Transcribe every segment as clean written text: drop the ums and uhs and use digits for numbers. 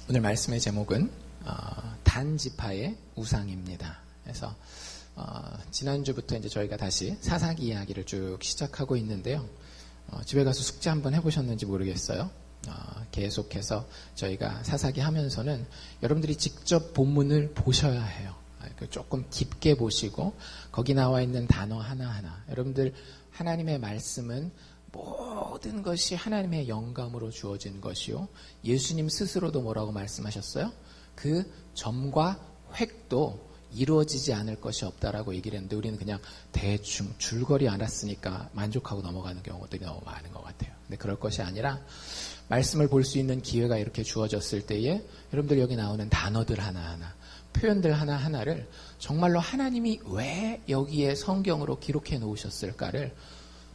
오늘 말씀의 제목은 단지파의 우상입니다. 그래서 지난주부터 이제 저희가 다시 사사기 이야기를 쭉 시작하고 있는데요. 집에 가서 숙제 한번 해보셨는지 모르겠어요. 계속해서 저희가 사사기 하면서는 여러분들이 직접 본문을 보셔야 해요. 조금 깊게 보시고 거기 나와 있는 단어 하나하나, 여러분들 하나님의 말씀은 모든 것이 하나님의 영감으로 주어진 것이요, 예수님 스스로도 뭐라고 말씀하셨어요? 그 점과 획도 이루어지지 않을 것이 없다라고 얘기를 했는데, 우리는 그냥 대충 줄거리 알았으니까 만족하고 넘어가는 경우들이 너무 많은 것 같아요. 근데 그럴 것이 아니라 말씀을 볼 수 있는 기회가 이렇게 주어졌을 때에 여러분들 여기 나오는 단어들 하나하나, 표현들 하나하나를 정말로 하나님이 왜 여기에 성경으로 기록해 놓으셨을까를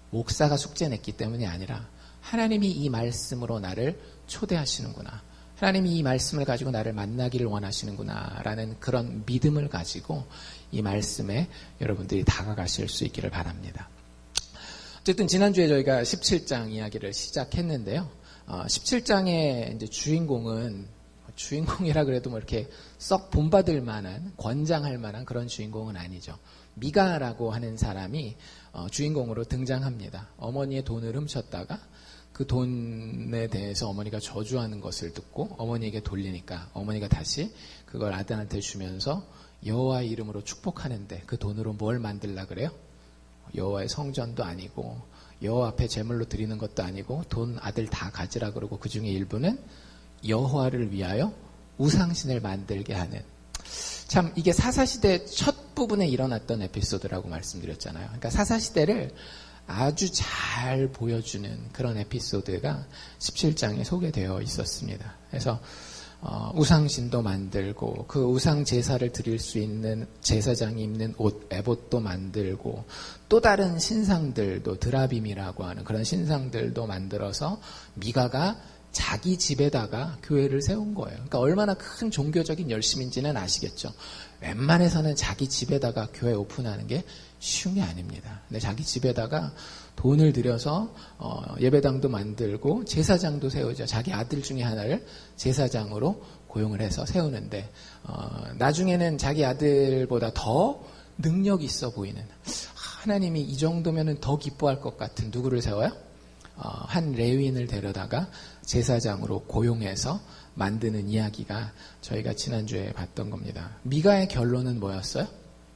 목사가 숙제 냈기 때문이 아니라 하나님이 이 말씀으로 나를 초대하시는구나, 하나님이 이 말씀을 가지고 나를 만나기를 원하시는구나 라는 그런 믿음을 가지고 이 말씀에 여러분들이 다가가실 수 있기를 바랍니다. 어쨌든 지난주에 저희가 17장 이야기를 시작했는데요. 17장의 이제 주인공이라 그래도 뭐 이렇게 썩 본받을 만한, 권장할 만한 그런 주인공은 아니죠. 미가라고 하는 사람이 주인공으로 등장합니다. 어머니의 돈을 훔쳤다가 그 돈에 대해서 어머니가 저주하는 것을 듣고 어머니에게 돌리니까 어머니가 다시 그걸 아들한테 주면서 여호와의 이름으로 축복하는데, 그 돈으로 뭘 만들라 그래요? 여호와의 성전도 아니고 여호와 앞에 제물로 드리는 것도 아니고 돈 아들 다 가지라 그러고 그 중에 일부는 여호와를 위하여 우상신을 만들게 하는, 참 이게 사사시대 첫 부분에 일어났던 에피소드라고 말씀드렸잖아요. 그러니까 사사시대를 아주 잘 보여주는 그런 에피소드가 17장에 소개되어 있었습니다. 그래서 우상신도 만들고 그 우상 제사를 드릴 수 있는 제사장이 입는 옷, 에봇도 만들고 또 다른 신상들도, 드라빔이라고 하는 그런 신상들도 만들어서 미가가 자기 집에다가 교회를 세운 거예요. 그러니까 얼마나 큰 종교적인 열심인지는 아시겠죠. 웬만해서는 자기 집에다가 교회 오픈하는 게 쉬운 게 아닙니다. 근데 자기 집에다가 돈을 들여서 예배당도 만들고 제사장도 세우죠. 자기 아들 중에 하나를 제사장으로 고용을 해서 세우는데, 나중에는 자기 아들보다 더 능력 있어 보이는, 하나님이 이 정도면 더 기뻐할 것 같은 누구를 세워요? 한 레위인을 데려다가 제사장으로 고용해서 만드는 이야기가 저희가 지난주에 봤던 겁니다. 미가의 결론은 뭐였어요?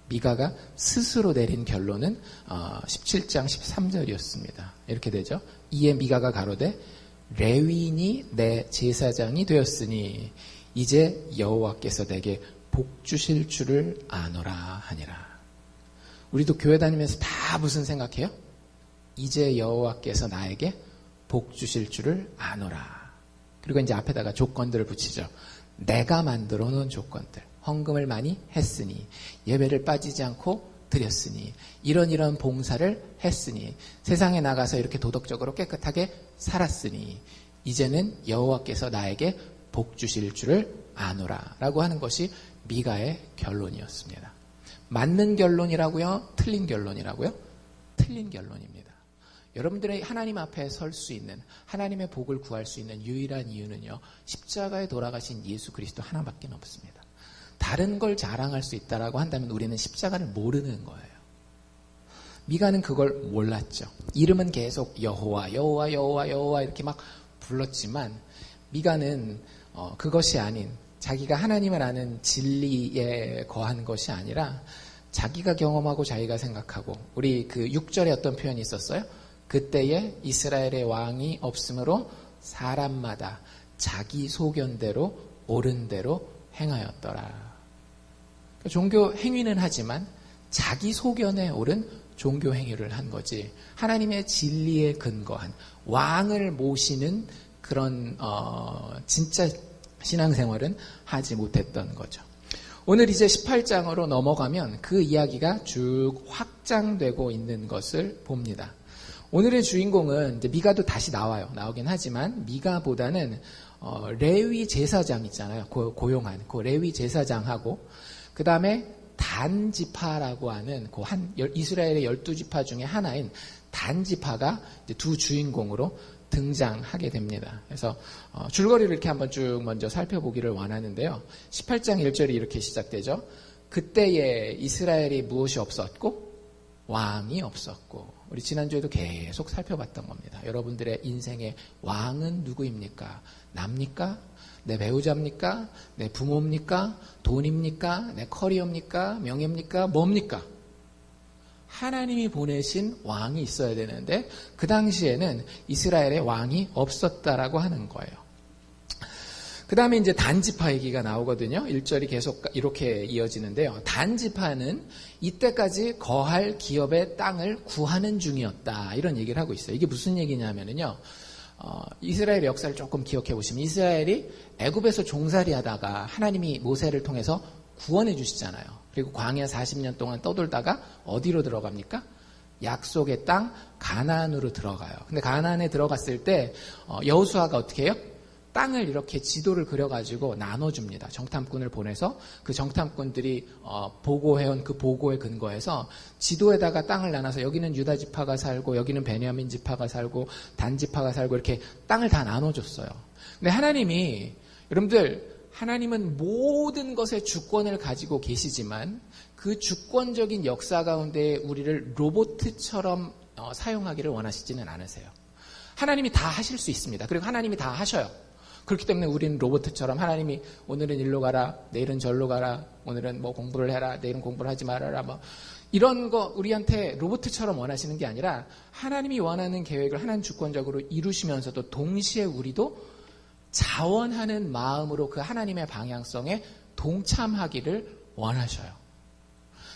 미가가 스스로 내린 결론은 17장 13절이었습니다. 이렇게 되죠. 이에 미가가 가로되 레위인이 내 제사장이 되었으니 이제 여호와께서 내게 복 주실 줄을 아노라 하니라. 우리도 교회 다니면서 다 무슨 생각해요? 이제 여호와께서 나에게 복 주실 줄을 아노라. 그리고 이제 앞에다가 조건들을 붙이죠. 내가 만들어 놓은 조건들. 헌금을 많이 했으니, 예배를 빠지지 않고 드렸으니, 이런 봉사를 했으니, 세상에 나가서 이렇게 도덕적으로 깨끗하게 살았으니 이제는 여호와께서 나에게 복 주실 줄을 아노라 라고 하는 것이 미가의 결론이었습니다. 맞는 결론이라고요? 틀린 결론이라고요? 틀린 결론입니다. 여러분들의 하나님 앞에 설 수 있는, 하나님의 복을 구할 수 있는 유일한 이유는요, 십자가에 돌아가신 예수 그리스도 하나밖에 없습니다. 다른 걸 자랑할 수 있다라고 한다면 우리는 십자가를 모르는 거예요. 미가는 그걸 몰랐죠. 이름은 계속 여호와 이렇게 막 불렀지만, 미가는 그것이 아닌, 자기가 하나님을 아는 진리에 거한 것이 아니라 자기가 경험하고 자기가 생각하고, 우리 그 6절에 어떤 표현이 있었어요? 그때에 이스라엘의 왕이 없으므로 사람마다 자기 소견대로 옳은 대로 행하였더라. 종교 행위는 하지만 자기 소견에 옳은 종교 행위를 한 거지, 하나님의 진리에 근거한 왕을 모시는 그런 진짜 신앙생활은 하지 못했던 거죠. 오늘 이제 18장으로 넘어가면 그 이야기가 쭉 확장되고 있는 것을 봅니다. 오늘의 주인공은 이제 미가도 다시 나오긴 하지만, 미가보다는 레위 제사장 있잖아요. 고용한 그 레위 제사장하고, 그 다음에 단지파라고 하는 이스라엘의 12지파 중에 하나인 단지파가 두 주인공으로 등장하게 됩니다. 그래서 줄거리를 이렇게 한번 쭉 먼저 살펴보기를 원하는데요. 18장 1절이 이렇게 시작되죠. 그때에 이스라엘이 무엇이 없었고 왕이 없었고. 우리 지난주에도 계속 살펴봤던 겁니다. 여러분들의 인생의 왕은 누구입니까? 납니까? 내 배우자입니까? 내 부모입니까? 돈입니까? 내 커리어입니까? 명예입니까? 뭡니까? 하나님이 보내신 왕이 있어야 되는데 그 당시에는 이스라엘의 왕이 없었다라고 하는 거예요. 그 다음에 이제 단지파 얘기가 나오거든요. 1절이 계속 이렇게 이어지는데요. 단지파는 이때까지 거할 기업의 땅을 구하는 중이었다. 이런 얘기를 하고 있어요. 이게 무슨 얘기냐면요. 이스라엘의 역사를 조금 기억해 보시면 이스라엘이 애굽에서 종살이 하다가 하나님이 모세를 통해서 구원해 주시잖아요. 그리고 광야 40년 동안 떠돌다가 어디로 들어갑니까? 약속의 땅 가나안으로 들어가요. 근데 가나안에 들어갔을 때 여호수아가 어떻게 해요? 땅을 이렇게 지도를 그려가지고 나눠줍니다. 정탐꾼을 보내서 그 정탐꾼들이 보고해온 그 보고에 근거해서 지도에다가 땅을 나눠서 여기는 유다 지파가 살고 여기는 베냐민 지파가 살고 단 지파가 살고 이렇게 땅을 다 나눠줬어요. 근데 하나님이 여러분들 하나님은 모든 것의 주권을 가지고 계시지만 그 주권적인 역사 가운데 우리를 로봇처럼 사용하기를 원하시지는 않으세요. 하나님이 다 하실 수 있습니다. 그리고 하나님이 다 하셔요. 그렇기 때문에 우리는 로봇처럼 하나님이 오늘은 일로 가라, 내일은 절로 가라, 오늘은 뭐 공부를 해라, 내일은 공부를 하지 말아라, 뭐 이런 거 우리한테 로봇처럼 원하시는 게 아니라 하나님이 원하는 계획을 하나님 주권적으로 이루시면서도 동시에 우리도 자원하는 마음으로 그 하나님의 방향성에 동참하기를 원하셔요.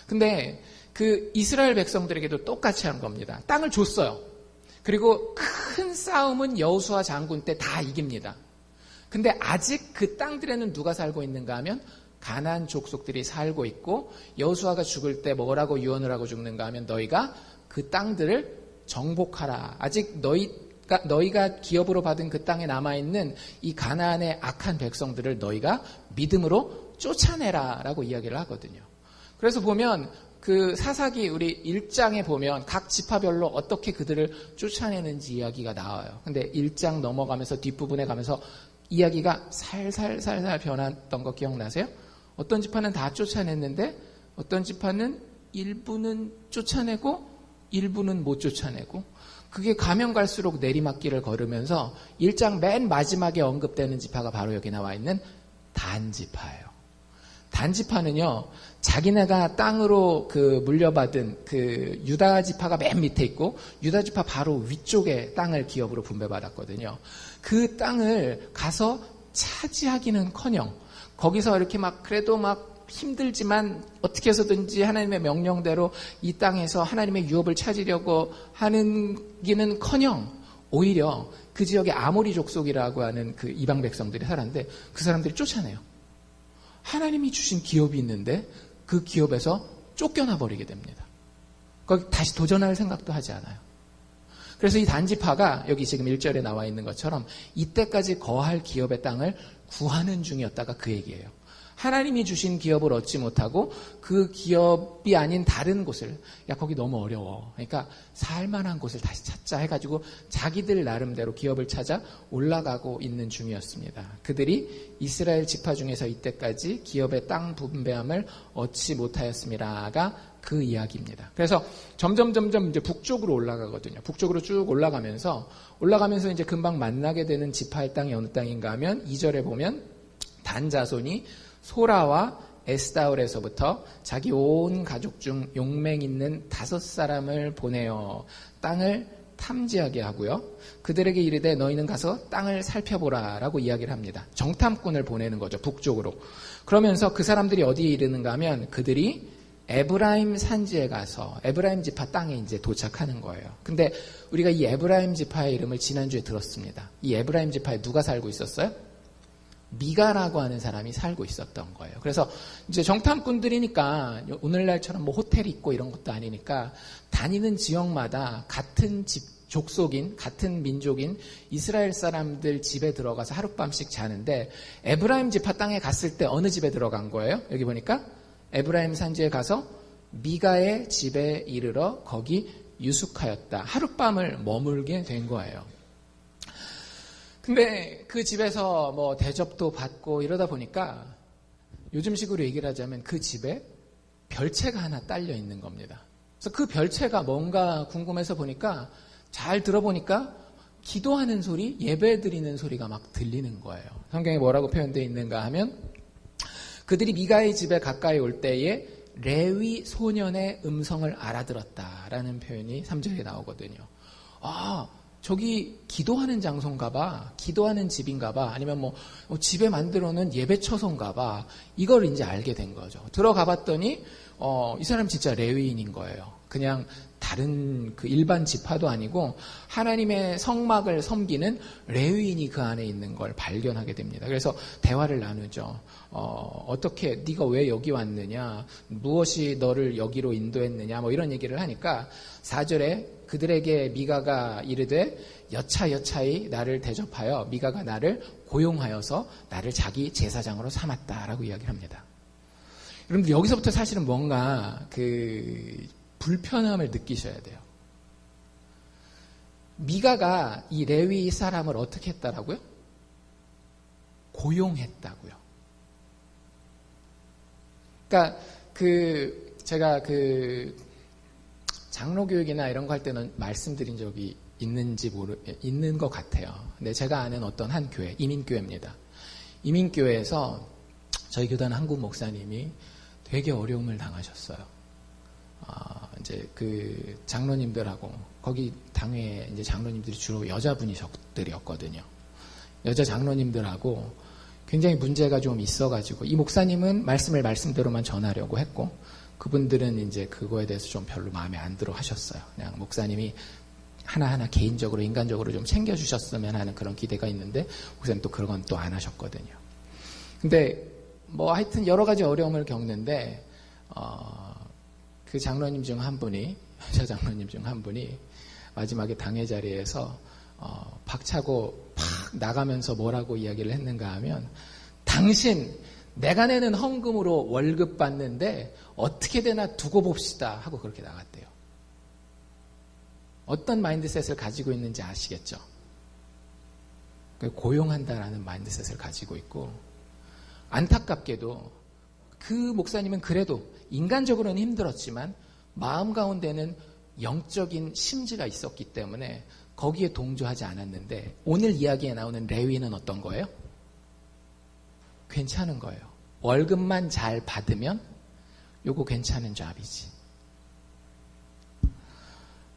근데 그 이스라엘 백성들에게도 똑같이 하는 겁니다. 땅을 줬어요. 그리고 큰 싸움은 여호수아 장군 때 다 이깁니다. 근데 아직 그 땅들에는 누가 살고 있는가 하면 가나안 족속들이 살고 있고 여호수아가 죽을 때 뭐라고 유언을 하고 죽는가 하면 너희가 그 땅들을 정복하라. 아직 너희가 기업으로 받은 그 땅에 남아있는 이 가나안의 악한 백성들을 너희가 믿음으로 쫓아내라 라고 이야기를 하거든요. 그래서 보면 그 사사기 우리 1장에 보면 각 지파별로 어떻게 그들을 쫓아내는지 이야기가 나와요. 근데 1장 넘어가면서 뒷부분에 가면서 이야기가 살살 변했던 거 기억나세요? 어떤 지파는 다 쫓아냈는데 어떤 지파는 일부는 쫓아내고 일부는 못 쫓아내고 그게 가면 갈수록 내리막길을 걸으면서 1장 맨 마지막에 언급되는 지파가 바로 여기 나와 있는 단지파예요. 단지파는요, 자기네가 땅으로 그 물려받은 그 유다 지파가 맨 밑에 있고 유다 지파 바로 위쪽에 땅을 기업으로 분배받았거든요. 그 땅을 가서 차지하기는커녕 거기서 이렇게 막 그래도 막 힘들지만 어떻게 해서든지 하나님의 명령대로 이 땅에서 하나님의 유업을 찾으려고 하는 기는커녕 오히려 그 지역에 아모리 족속이라고 하는 그 이방 백성들이 살았는데 그 사람들이 쫓아내요. 하나님이 주신 기업이 있는데 그 기업에서 쫓겨나 버리게 됩니다. 거기 다시 도전할 생각도 하지 않아요. 그래서 이 단지파가 여기 지금 1절에 나와 있는 것처럼 이때까지 거할 기업의 땅을 구하는 중이었다가 그 얘기예요. 하나님이 주신 기업을 얻지 못하고 그 기업이 아닌 다른 곳을 거기 너무 어려워. 그러니까 살만한 곳을 다시 찾자 해가지고 자기들 나름대로 기업을 찾아 올라가고 있는 중이었습니다. 그들이 이스라엘 지파 중에서 이때까지 기업의 땅 분배함을 얻지 못하였습니다가 그 이야기입니다. 그래서 점점 이제 북쪽으로 올라가거든요. 북쪽으로 쭉 올라가면서 이제 금방 만나게 되는 지파의 땅이 어느 땅인가 하면 2절에 보면 단 자손이 소라와 에스다올에서부터 자기 온 가족 중 용맹 있는 5사람을 보내어 땅을 탐지하게 하고요. 그들에게 이르되 너희는 가서 땅을 살펴보라 라고 이야기를 합니다. 정탐꾼을 보내는 거죠. 북쪽으로. 그러면서 그 사람들이 어디에 이르는가 하면 그들이 에브라임 산지에 가서 에브라임 지파 땅에 이제 도착하는 거예요. 근데 우리가 이 에브라임 지파의 이름을 지난주에 들었습니다. 이 에브라임 지파에 누가 살고 있었어요? 미가라고 하는 사람이 살고 있었던 거예요. 그래서 이제 정탐꾼들이니까 오늘날처럼 뭐 호텔이 있고 이런 것도 아니니까 다니는 지역마다 같은 족속인 같은 민족인 이스라엘 사람들 집에 들어가서 하룻밤씩 자는데 에브라임 지파 땅에 갔을 때 어느 집에 들어간 거예요? 여기 보니까 에브라임 산지에 가서 미가의 집에 이르러 거기 유숙하였다. 하룻밤을 머물게 된 거예요. 근데 그 집에서 뭐 대접도 받고 이러다 보니까 요즘식으로 얘기를 하자면 그 집에 별채가 하나 딸려 있는 겁니다. 그래서 그 별채가 뭔가 궁금해서 보니까 잘 들어보니까 기도하는 소리, 예배 드리는 소리가 막 들리는 거예요. 성경에 뭐라고 표현되어 있는가 하면 그들이 미가의 집에 가까이 올 때에 레위 소년의 음성을 알아들었다라는 표현이 3절에 나오거든요. 아, 저기 기도하는 장소인가 봐, 기도하는 집인가 봐, 아니면 뭐 집에 만들어 놓은 예배처소인가 봐, 이걸 이제 알게 된 거죠. 들어가 봤더니 이 사람 진짜 레위인인 거예요. 그냥 다른 그 일반 지파도 아니고 하나님의 성막을 섬기는 레위인이 그 안에 있는 걸 발견하게 됩니다. 그래서 대화를 나누죠. 어떻게 네가 왜 여기 왔느냐, 무엇이 너를 여기로 인도했느냐, 뭐 이런 얘기를 하니까 4절에 그들에게 미가가 이르되 여차여차히 나를 대접하여 미가가 나를 고용하여서 나를 자기 제사장으로 삼았다라고 이야기를 합니다. 여러분들 여기서부터 사실은 뭔가 그 불편함을 느끼셔야 돼요. 미가가 이 레위 사람을 어떻게 했다라고요? 고용했다고요. 그러니까 제가 장로 교육이나 이런 거 할 때는 말씀드린 적이 있는 것 같아요. 근데 제가 아는 어떤 한 교회, 이민교회입니다. 이민교회에서 저희 교단 한국 목사님이 되게 어려움을 당하셨어요. 이제 그 장로님들하고 거기 당회 이제 장로님들이 주로 여자분이셨들이었거든요. 여자 장로님들하고 굉장히 문제가 좀 있어가지고 이 목사님은 말씀대로만 전하려고 했고 그분들은 이제 그거에 대해서 좀 별로 마음에 안 들어 하셨어요. 그냥 목사님이 하나하나 개인적으로 인간적으로 좀 챙겨주셨으면 하는 그런 기대가 있는데 목사님 또 그런 건 또 안 하셨거든요. 근데 뭐 하여튼 여러 가지 어려움을 겪는데 그 장로님 중 한 분이, 여자 장로님 중 한 분이 마지막에 당회 자리에서 박차고 팍 나가면서 뭐라고 이야기를 했는가 하면 당신 내가 내는 헌금으로 월급 받는데 어떻게 되나 두고 봅시다 하고 그렇게 나갔대요. 어떤 마인드셋을 가지고 있는지 아시겠죠? 고용한다라는 마인드셋을 가지고 있고 안타깝게도 그 목사님은 그래도 인간적으로는 힘들었지만 마음 가운데는 영적인 심지가 있었기 때문에 거기에 동조하지 않았는데 오늘 이야기에 나오는 레위는 어떤 거예요? 괜찮은 거예요. 월급만 잘 받으면 요거 괜찮은 잡이지.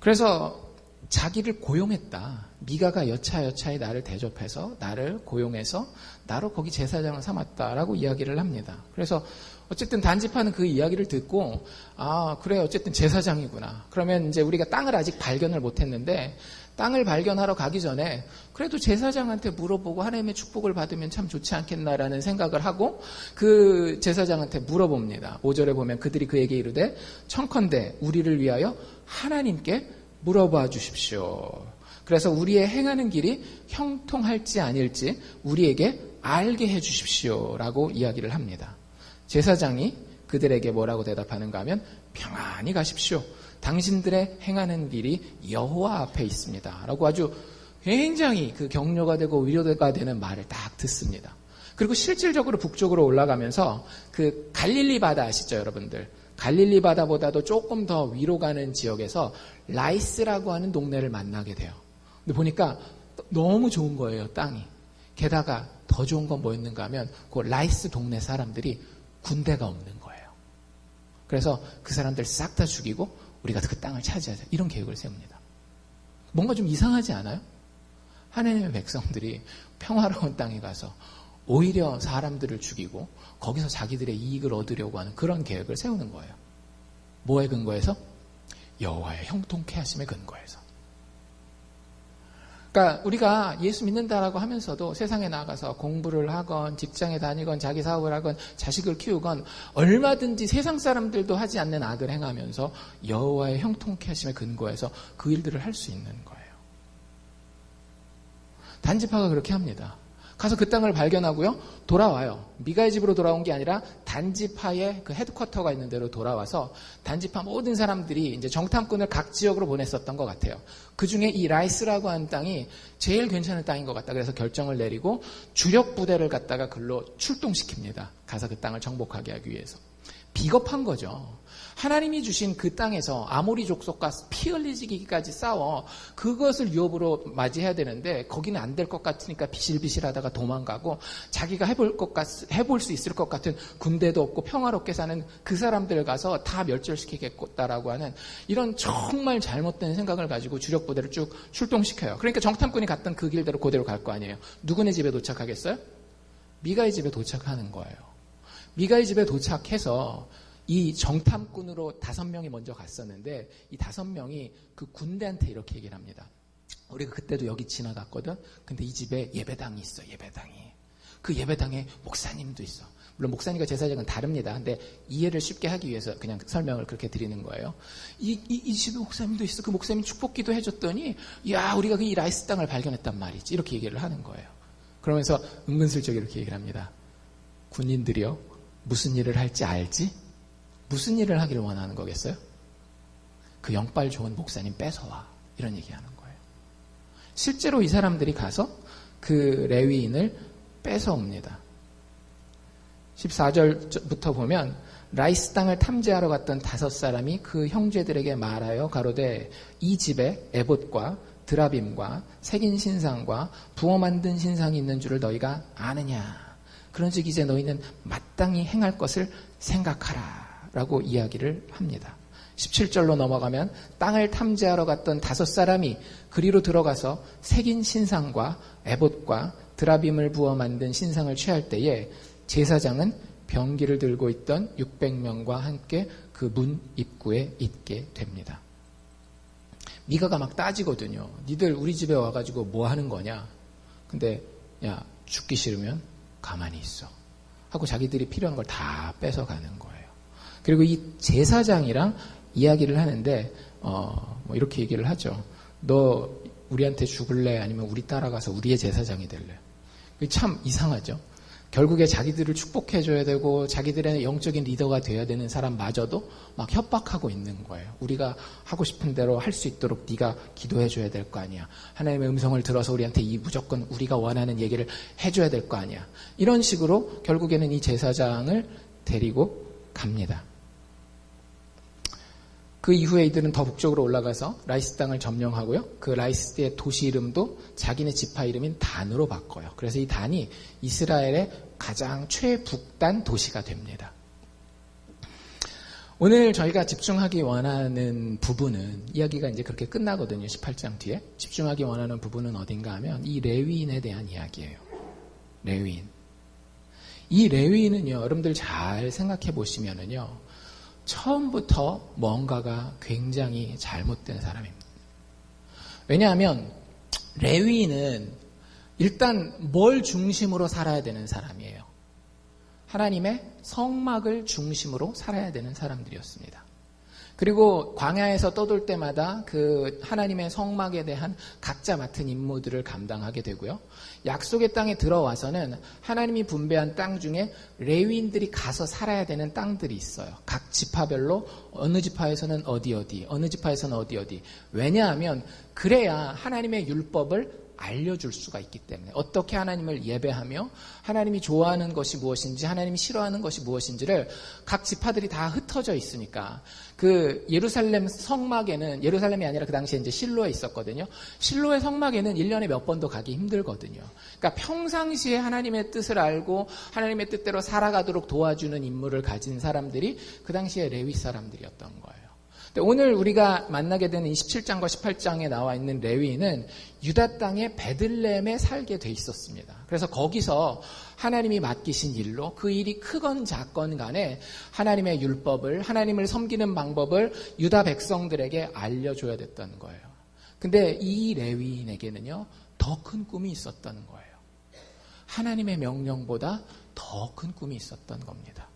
그래서 자기를 고용했다. 미가가 여차여차히 나를 대접해서 나를 고용해서 나로 거기 제사장을 삼았다라고 이야기를 합니다. 그래서 어쨌든 단지파는 그 이야기를 듣고 그래 어쨌든 제사장이구나. 그러면 이제 우리가 땅을 아직 발견을 못했는데 땅을 발견하러 가기 전에 그래도 제사장한테 물어보고 하나님의 축복을 받으면 참 좋지 않겠나라는 생각을 하고 그 제사장한테 물어봅니다. 5절에 보면 그들이 그에게 이르되 청컨대 우리를 위하여 하나님께 물어봐 주십시오. 그래서 우리의 행하는 길이 형통할지 아닐지 우리에게 알게 해 주십시오라고 이야기를 합니다. 제사장이 그들에게 뭐라고 대답하는가 하면 평안히 가십시오. 당신들의 행하는 길이 여호와 앞에 있습니다. 라고 아주 굉장히 그 격려가 되고 위로가 되는 말을 딱 듣습니다. 그리고 실질적으로 북쪽으로 올라가면서 그 갈릴리 바다 아시죠, 여러분들? 갈릴리 바다보다도 조금 더 위로 가는 지역에서 라이스라고 하는 동네를 만나게 돼요. 근데 보니까 너무 좋은 거예요, 땅이. 게다가 더 좋은 건 뭐였는가 하면 그 라이스 동네 사람들이 군대가 없는 거예요. 그래서 그 사람들 싹 다 죽이고 우리가 그 땅을 차지하자. 이런 계획을 세웁니다. 뭔가 좀 이상하지 않아요? 하나님의 백성들이 평화로운 땅에 가서 오히려 사람들을 죽이고 거기서 자기들의 이익을 얻으려고 하는 그런 계획을 세우는 거예요. 뭐에 근거해서? 여호와의 형통케 하심에 근거해서. 그러니까 우리가 예수 믿는다라고 하면서도 세상에 나가서 공부를 하건 직장에 다니건 자기 사업을 하건 자식을 키우건 얼마든지 세상 사람들도 하지 않는 악을 행하면서 여호와의 형통케 하심에 근거해서 그 일들을 할 수 있는 거예요. 단지파가 그렇게 합니다. 가서 그 땅을 발견하고요. 돌아와요. 미가의 집으로 돌아온 게 아니라 단지파의 그 헤드쿼터가 있는 데로 돌아와서 단지파 모든 사람들이 이제 정탐꾼을 각 지역으로 보냈었던 것 같아요. 그 중에 이 라이스라고 하는 땅이 제일 괜찮은 땅인 것 같다. 그래서 결정을 내리고 주력 부대를 갖다가 글로 출동시킵니다. 가서 그 땅을 정복하게 하기 위해서. 비겁한 거죠. 하나님이 주신 그 땅에서 아모리 족속과 피 흘리기까지 싸워 그것을 유업으로 맞이해야 되는데 거기는 안 될 것 같으니까 비실비실하다가 도망가고 자기가 해볼 수 있을 것 같은 군대도 없고 평화롭게 사는 그 사람들 가서 다 멸절시키겠다라고 하는 이런 정말 잘못된 생각을 가지고 주력 부대를 쭉 출동시켜요. 그러니까 정탐꾼이 갔던 그 길대로 그대로 갈 거 아니에요. 누구네 집에 도착하겠어요? 미가의 집에 도착하는 거예요. 미가의 집에 도착해서 이 정탐꾼으로 5명이 먼저 갔었는데 이 5명이 그 군대한테 이렇게 얘기를 합니다. 우리가 그때도 여기 지나갔거든. 근데 이 집에 예배당이 있어. 예배당이. 그 예배당에 목사님도 있어. 물론 목사님과 제사장은 다릅니다. 근데 이해를 쉽게 하기 위해서 그냥 설명을 그렇게 드리는 거예요. 이 집에 목사님도 있어. 그 목사님 축복기도 해줬더니 야 우리가 그 이 라이스 땅을 발견했단 말이지. 이렇게 얘기를 하는 거예요. 그러면서 은근슬쩍 이렇게 얘기를 합니다. 군인들이요. 무슨 일을 할지 알지? 무슨 일을 하기를 원하는 거겠어요? 그 영빨 좋은 목사님 뺏어와. 이런 얘기하는 거예요. 실제로 이 사람들이 가서 그 레위인을 뺏어옵니다. 14절부터 보면 라이스 땅을 탐지하러 갔던 5사람이 그 형제들에게 말하여 가로되 이 집에 에봇과 드라빔과 새긴 신상과 부어 만든 신상이 있는 줄을 너희가 아느냐. 그런즉 이제 너희는 마땅히 행할 것을 생각하라. 라고 이야기를 합니다. 17절로 넘어가면 땅을 탐지하러 갔던 5사람이 그리로 들어가서 새긴 신상과 에봇과 드라빔을 부어 만든 신상을 취할 때에 제사장은 병기를 들고 있던 600명과 함께 그 문 입구에 있게 됩니다. 미가가 막 따지거든요. 니들 우리 집에 와가지고 뭐 하는 거냐? 근데 야 죽기 싫으면 가만히 있어 하고 자기들이 필요한 걸 다 뺏어가는 거예요. 그리고 이 제사장이랑 이야기를 하는데 뭐 이렇게 얘기를 하죠. 너 우리한테 죽을래? 아니면 우리 따라가서 우리의 제사장이 될래? 참 이상하죠. 결국에 자기들을 축복해줘야 되고 자기들의 영적인 리더가 돼야 되는 사람마저도 막 협박하고 있는 거예요. 우리가 하고 싶은 대로 할 수 있도록 네가 기도해줘야 될 거 아니야. 하나님의 음성을 들어서 우리한테 이 무조건 우리가 원하는 얘기를 해줘야 될 거 아니야. 이런 식으로 결국에는 이 제사장을 데리고 갑니다. 그 이후에 이들은 더 북쪽으로 올라가서 라이스 땅을 점령하고요. 그 라이스의 도시 이름도 자기네 지파 이름인 단으로 바꿔요. 그래서 이 단이 이스라엘의 가장 최북단 도시가 됩니다. 오늘 저희가 집중하기 원하는 부분은 이야기가 이제 그렇게 끝나거든요. 18장 뒤에. 집중하기 원하는 부분은 어딘가 하면 이 레위인에 대한 이야기예요. 레위인. 이 레위인은요. 여러분들 잘 생각해 보시면은요. 처음부터 뭔가가 굉장히 잘못된 사람입니다. 왜냐하면 레위인은 일단 뭘 중심으로 살아야 되는 사람이에요. 하나님의 성막을 중심으로 살아야 되는 사람들이었습니다. 그리고 광야에서 떠돌 때마다 그 하나님의 성막에 대한 각자 맡은 임무들을 감당하게 되고요. 약속의 땅에 들어와서는 하나님이 분배한 땅 중에 레위인들이 가서 살아야 되는 땅들이 있어요. 각 지파별로 어느 지파에서는 어디, 어느 지파에서는 어디. 왜냐하면 그래야 하나님의 율법을 알려줄 수가 있기 때문에 어떻게 하나님을 예배하며 하나님이 좋아하는 것이 무엇인지 하나님이 싫어하는 것이 무엇인지를 각 지파들이 다 흩어져 있으니까 그 예루살렘 성막에는 예루살렘이 아니라 그 당시에 이제 실로에 있었거든요. 실로의 성막에는 1년에 몇 번도 가기 힘들거든요. 그러니까 평상시에 하나님의 뜻을 알고 하나님의 뜻대로 살아가도록 도와주는 임무를 가진 사람들이 그 당시에 레위 사람들이었던 거예요. 오늘 우리가 만나게 되는 27장과 18장에 나와 있는 레위인은 유다 땅의 베들레헴에 살게 돼 있었습니다. 그래서 거기서 하나님이 맡기신 일로 그 일이 크건 작건 간에 하나님의 율법을 하나님을 섬기는 방법을 유다 백성들에게 알려줘야 됐던 거예요. 근데 이 레위인에게는요 더 큰 꿈이 있었던 거예요. 하나님의 명령보다 더 큰 꿈이 있었던 겁니다.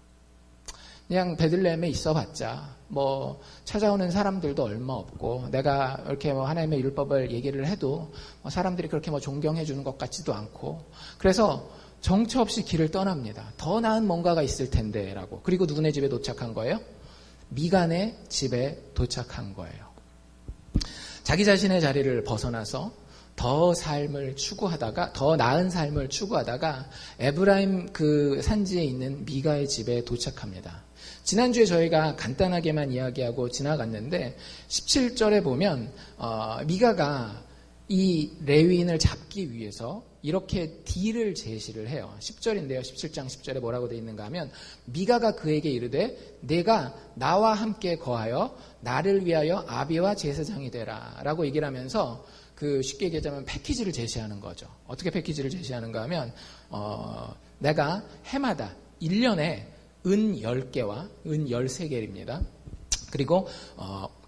그냥 베들레헴에 있어봤자 뭐 찾아오는 사람들도 얼마 없고 내가 이렇게 뭐 하나님의 율법을 얘기를 해도 뭐 사람들이 그렇게 뭐 존경해 주는 것 같지도 않고 그래서 정처 없이 길을 떠납니다. 더 나은 뭔가가 있을 텐데라고. 그리고 누구네 집에 도착한 거예요? 미간의 집에 도착한 거예요. 자기 자신의 자리를 벗어나서 더 삶을 추구하다가 더 나은 삶을 추구하다가 에브라임 그 산지에 있는 미가의 집에 도착합니다. 지난주에 저희가 간단하게만 이야기하고 지나갔는데 17절에 보면 미가가 이 레위인을 잡기 위해서 이렇게 딜을 제시를 해요. 10절인데요. 17장 10절에 뭐라고 되어 있는가 하면 미가가 그에게 이르되 내가 나와 함께 거하여 나를 위하여 아비와 제사장이 되라 라고 얘기를 하면서 그 쉽게 얘기하자면 패키지를 제시하는 거죠. 어떻게 패키지를 제시하는가 하면 내가 해마다 1년에 은 10개와 은 13개입니다. 그리고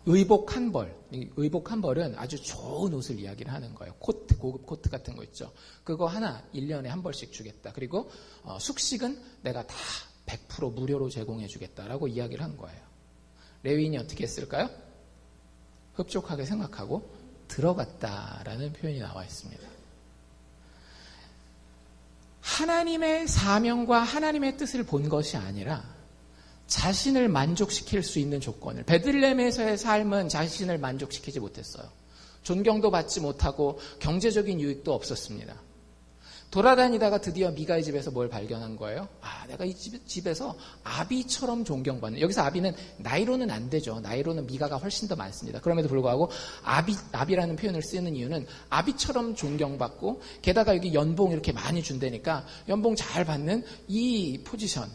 의복 한 벌, 의복 한 벌은 아주 좋은 옷을 이야기를 하는 거예요. 코트, 고급 코트 같은 거 있죠. 그거 하나 1년에 한 벌씩 주겠다. 그리고 숙식은 내가 다 100% 무료로 제공해 주겠다라고 이야기를 한 거예요. 레위인이 어떻게 했을까요? 흡족하게 생각하고 들어갔다라는 표현이 나와 있습니다. 하나님의 사명과 하나님의 뜻을 본 것이 아니라 자신을 만족시킬 수 있는 조건을, 베들레헴에서의 삶은 자신을 만족시키지 못했어요. 존경도 받지 못하고 경제적인 유익도 없었습니다. 돌아다니다가 드디어 미가의 집에서 뭘 발견한 거예요? 내가 이 집에서 아비처럼 존경받는, 여기서 아비는 나이로는 안 되죠. 나이로는 미가가 훨씬 더 많습니다. 그럼에도 불구하고 아비라는 표현을 쓰는 이유는 아비처럼 존경받고 게다가 여기 연봉 이렇게 많이 준다니까 연봉 잘 받는 이 포지션,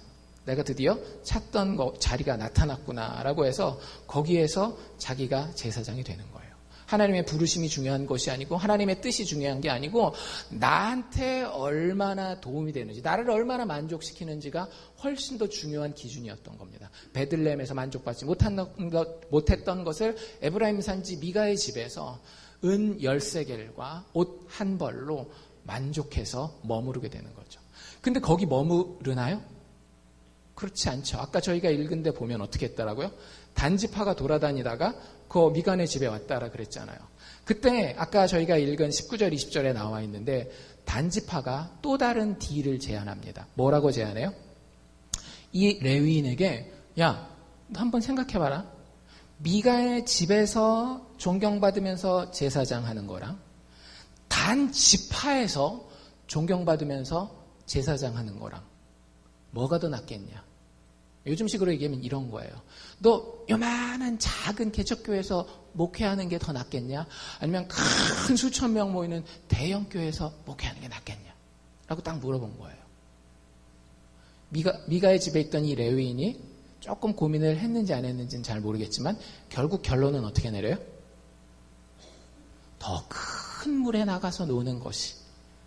내가 드디어 찾던 자리가 나타났구나라고 해서 거기에서 자기가 제사장이 되는 거예요. 하나님의 부르심이 중요한 것이 아니고 하나님의 뜻이 중요한 게 아니고 나한테 얼마나 도움이 되는지, 나를 얼마나 만족시키는지가 훨씬 더 중요한 기준이었던 겁니다. 베들레헴에서 만족받지 못했던 것을 에브라임 산지 미가의 집에서 은 13개과 옷 한 벌로 만족해서 머무르게 되는 거죠. 근데 거기 머무르나요? 그렇지 않죠. 아까 저희가 읽은 데 보면 어떻게 했더라고요? 단지파가 돌아다니다가 그 미간의 집에 왔다라 그랬잖아요. 그때 아까 저희가 읽은 19절 20절에 나와 있는데 단지파가 또 다른 딜을 제안합니다. 뭐라고 제안해요? 이 레위인에게 야, 너 한번 생각해봐라. 미가의 집에서 존경받으면서 제사장 하는 거랑 단지파에서 존경받으면서 제사장 하는 거랑 뭐가 더 낫겠냐? 요즘식으로 얘기하면 이런 거예요. 너 요만한 작은 개척교회에서 목회하는 게 더 낫겠냐? 아니면 큰 수천 명 모이는 대형교회에서 목회하는 게 낫겠냐? 라고 딱 물어본 거예요. 미가의 집에 있던 이 레위인이 조금 고민을 했는지 안 했는지는 잘 모르겠지만 결국 결론은 어떻게 내려요? 더 큰 물에 나가서 노는 것이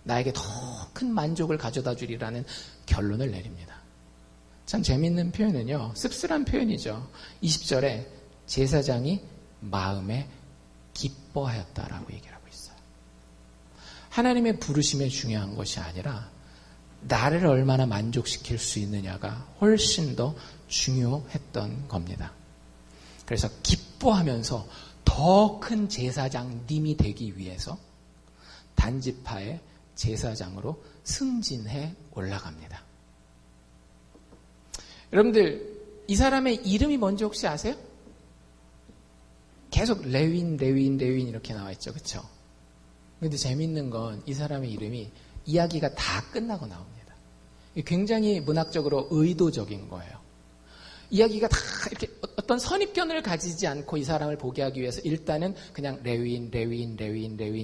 나에게 더 큰 만족을 가져다 주리라는 결론을 내립니다. 참 재밌는 표현은요, 씁쓸한 표현이죠. 20절에 제사장이 마음에 기뻐하였다라고 얘기를 하고 있어요. 하나님의 부르심이 중요한 것이 아니라 나를 얼마나 만족시킬 수 있느냐가 훨씬 더 중요했던 겁니다. 그래서 기뻐하면서 더 큰 제사장님이 되기 위해서 단지파의 제사장으로 승진해 올라갑니다. 여러분들, 이 사람의 이름이 뭔지 혹시 아세요? 계속 레윈 이렇게 나와 있죠. 그렇죠? 그런데 재밌는 건 이 사람의 이름이 이야기가 다 끝나고 나옵니다. 굉장히 문학적으로 의도적인 거예요. 이야기가 다 이렇게 어떤 선입견을 가지지 않고 이 사람을 보게 하기 위해서 일단은 그냥 레윈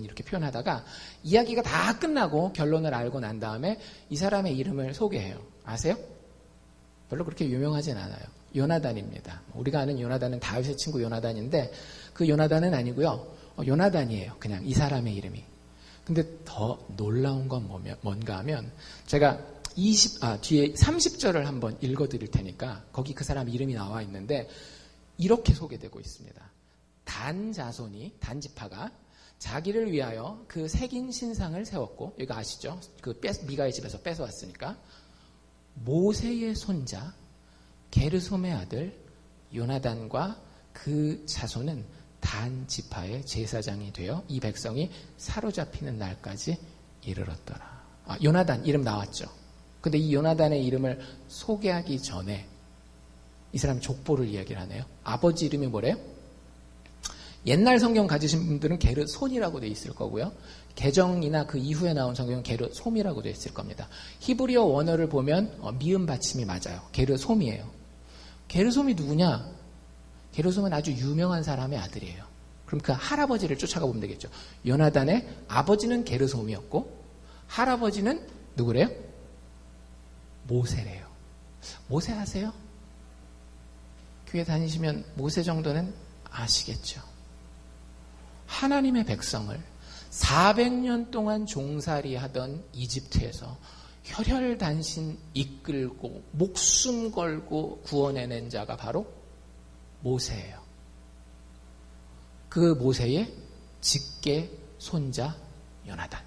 이렇게 표현하다가 이야기가 다 끝나고 결론을 알고 난 다음에 이 사람의 이름을 소개해요. 아세요? 별로 그렇게 유명하진 않아요. 요나단입니다. 우리가 아는 요나단은 다윗의 친구 요나단인데 그 요나단은 아니고요. 요나단이에요. 그냥 이 사람의 이름이. 근데 더 놀라운 건 뭔가 하면 제가 뒤에 30절을 한번 읽어드릴 테니까 거기 그 사람 이름이 나와 있는데 이렇게 소개되고 있습니다. 단 자손이, 단지파가 자기를 위하여 그 새긴 신상을 세웠고, 이거 아시죠? 미가의 집에서 뺏어왔으니까 모세의 손자 게르솜의 아들 요나단과 그 자손은 단 지파의 제사장이 되어 이 백성이 사로잡히는 날까지 이르렀더라. 요나단 이름 나왔죠. 근데 이 요나단의 이름을 소개하기 전에 이 사람 족보를 이야기를 하네요. 아버지 이름이 뭐래요? 옛날 성경 가지신 분들은 게르손이라고 돼 있을 거고요. 개정이나 그 이후에 나온 성경은 게르솜이라고 돼 있을 겁니다. 히브리어 원어를 보면 미음 받침이 맞아요. 게르솜이에요. 게르솜이 누구냐? 게르솜은 아주 유명한 사람의 아들이에요. 그럼 그 할아버지를 쫓아가 보면 되겠죠. 요나단의 아버지는 게르솜이었고 할아버지는 누구래요? 모세래요. 모세 아세요? 교회 다니시면 모세 정도는 아시겠죠. 하나님의 백성을 400년 동안 종살이 하던 이집트에서 혈혈단신 이끌고 목숨 걸고 구원해낸 자가 바로 모세예요. 그 모세의 직계 손자 요나단.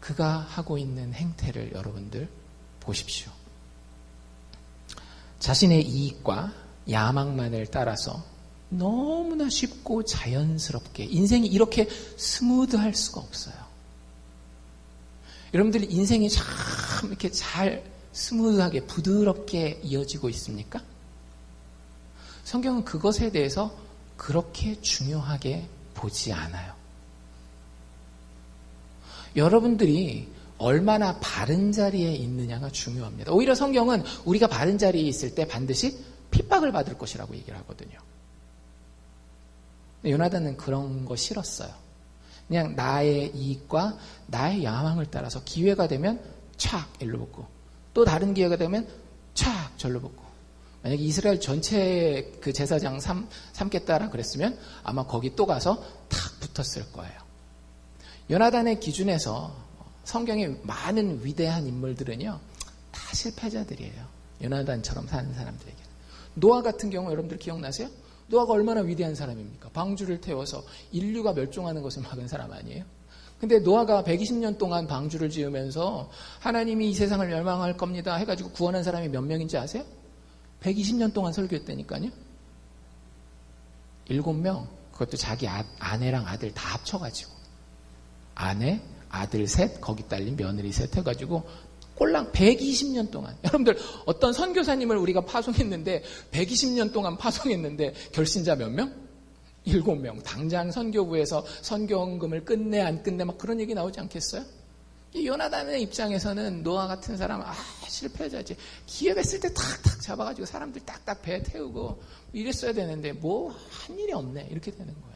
그가 하고 있는 행태를 여러분들 보십시오. 자신의 이익과 야망만을 따라서 너무나 쉽고 자연스럽게 인생이 이렇게 스무드할 수가 없어요. 여러분들 인생이 참 이렇게 잘 스무드하게 부드럽게 이어지고 있습니까? 성경은 그것에 대해서 그렇게 중요하게 보지 않아요. 여러분들이 얼마나 바른 자리에 있느냐가 중요합니다. 오히려 성경은 우리가 바른 자리에 있을 때 반드시 핍박을 받을 것이라고 얘기를 하거든요. 요나단은 그런 거 싫었어요. 그냥 나의 이익과 나의 야망을 따라서 기회가 되면 착 일로 붙고 또 다른 기회가 되면 착 절로 붙고 만약에 이스라엘 전체 그 제사장 삼겠다라 그랬으면 아마 거기 또 가서 탁 붙었을 거예요. 요나단의 기준에서 성경의 많은 위대한 인물들은요 다 실패자들이에요. 요나단처럼 사는 사람들에게. 노아 같은 경우 여러분들 기억나세요? 노아가 얼마나 위대한 사람입니까? 방주를 태워서 인류가 멸종하는 것을 막은 사람 아니에요? 근데 노아가 120년 동안 방주를 지으면서 하나님이 이 세상을 멸망할 겁니다 해가지고 구원한 사람이 몇 명인지 아세요? 120년 동안 설교했다니까요. 7명. 그것도 자기 아내랑 아들 다 합쳐가지고 아내, 아들 셋, 거기 딸린 며느리 셋 해가지고 꼴랑 120년 동안. 여러분들 어떤 선교사님을 우리가 파송했는데 120년 동안 파송했는데 결신자 몇 명? 7명. 당장 선교부에서 선교헌금을 끝내 안 끝내 막 그런 얘기 나오지 않겠어요? 이 요나단의 입장에서는 노아 같은 사람은 실패자지. 기회가 있을 때 탁탁 잡아가지고 사람들 딱딱 배 태우고 이랬어야 되는데 뭐 한 일이 없네. 이렇게 되는 거예요.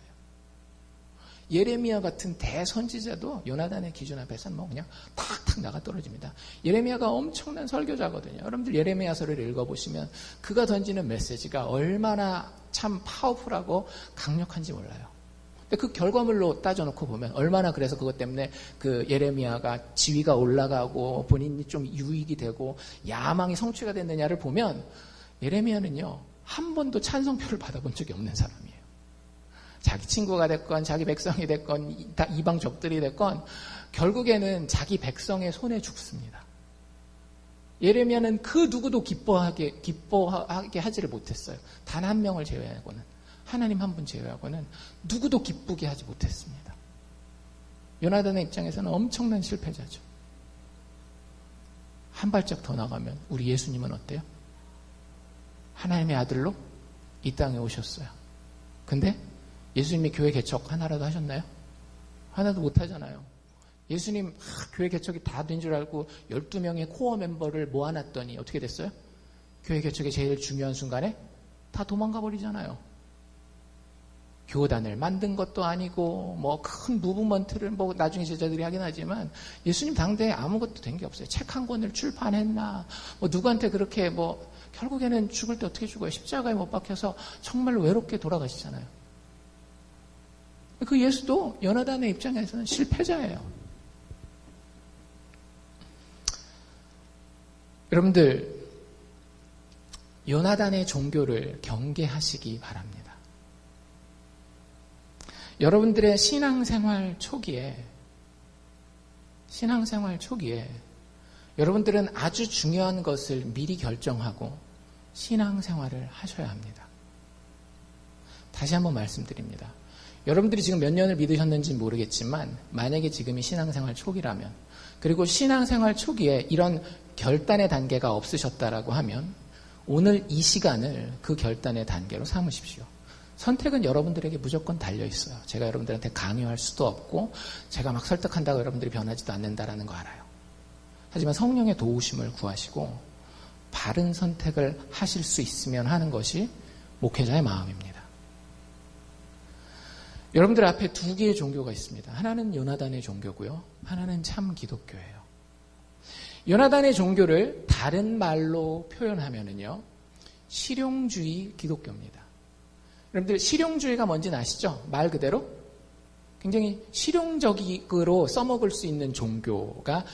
예레미야 같은 대선지자도 요나단의 기준 앞에서는 뭐 그냥 탁탁 나가 떨어집니다. 예레미야가 엄청난 설교자거든요. 여러분들 예레미야서를 읽어보시면 그가 던지는 메시지가 얼마나 참 파워풀하고 강력한지 몰라요. 근데 그 결과물로 따져놓고 보면 얼마나 그래서 그것 때문에 그 예레미야가 지위가 올라가고 본인이 좀 유익이 되고 야망이 성취가 됐느냐를 보면 예레미야는요 한 번도 찬성표를 받아본 적이 없는 사람이에요. 자기 친구가 됐건 자기 백성이 됐건 다 이방 적들이 됐건 결국에는 자기 백성의 손에 죽습니다. 예레미야는 그 누구도 기뻐하게 하지를 못했어요. 단 한 명을 제외하고는 하나님 한 분 제외하고는 누구도 기쁘게 하지 못했습니다. 요나단의 입장에서는 엄청난 실패자죠. 한 발짝 더 나가면 우리 예수님은 어때요? 하나님의 아들로 이 땅에 오셨어요. 근데 예수님이 교회 개척 하나라도 하셨나요? 하나도 못하잖아요. 예수님 교회 개척이 다 된 줄 알고 12명의 코어 멤버를 모아놨더니 어떻게 됐어요? 교회 개척의 제일 중요한 순간에 다 도망가 버리잖아요. 교단을 만든 것도 아니고 뭐 큰 무브먼트를 뭐 나중에 제자들이 하긴 하지만 예수님 당대에 아무것도 된 게 없어요. 책 한 권을 출판했나 뭐 누구한테 그렇게 뭐 결국에는 죽을 때 어떻게 죽어요? 십자가에 못 박혀서 정말로 외롭게 돌아가시잖아요. 그 예수도 요나단의 입장에서는 실패자예요. 여러분들 요나단의 종교를 경계하시기 바랍니다. 여러분들의 신앙생활 초기에 여러분들은 아주 중요한 것을 미리 결정하고 신앙생활을 하셔야 합니다. 다시 한번 말씀드립니다. 여러분들이 지금 몇 년을 믿으셨는지 모르겠지만 만약에 지금이 신앙생활 초기라면, 그리고 신앙생활 초기에 이런 결단의 단계가 없으셨다라고 하면 오늘 이 시간을 그 결단의 단계로 삼으십시오. 선택은 여러분들에게 무조건 달려있어요. 제가 여러분들한테 강요할 수도 없고 제가 막 설득한다고 여러분들이 변하지도 않는다라는 거 알아요. 하지만 성령의 도우심을 구하시고 바른 선택을 하실 수 있으면 하는 것이 목회자의 마음입니다. 여러분들 앞에 두 개의 종교가 있습니다. 하나는 요나단의 종교고요. 하나는 참 기독교예요. 요나단의 종교를 다른 말로 표현하면은요, 실용주의 기독교입니다. 여러분들 실용주의가 뭔지는 아시죠? 말 그대로 굉장히 실용적으로 써먹을 수 있는 종교가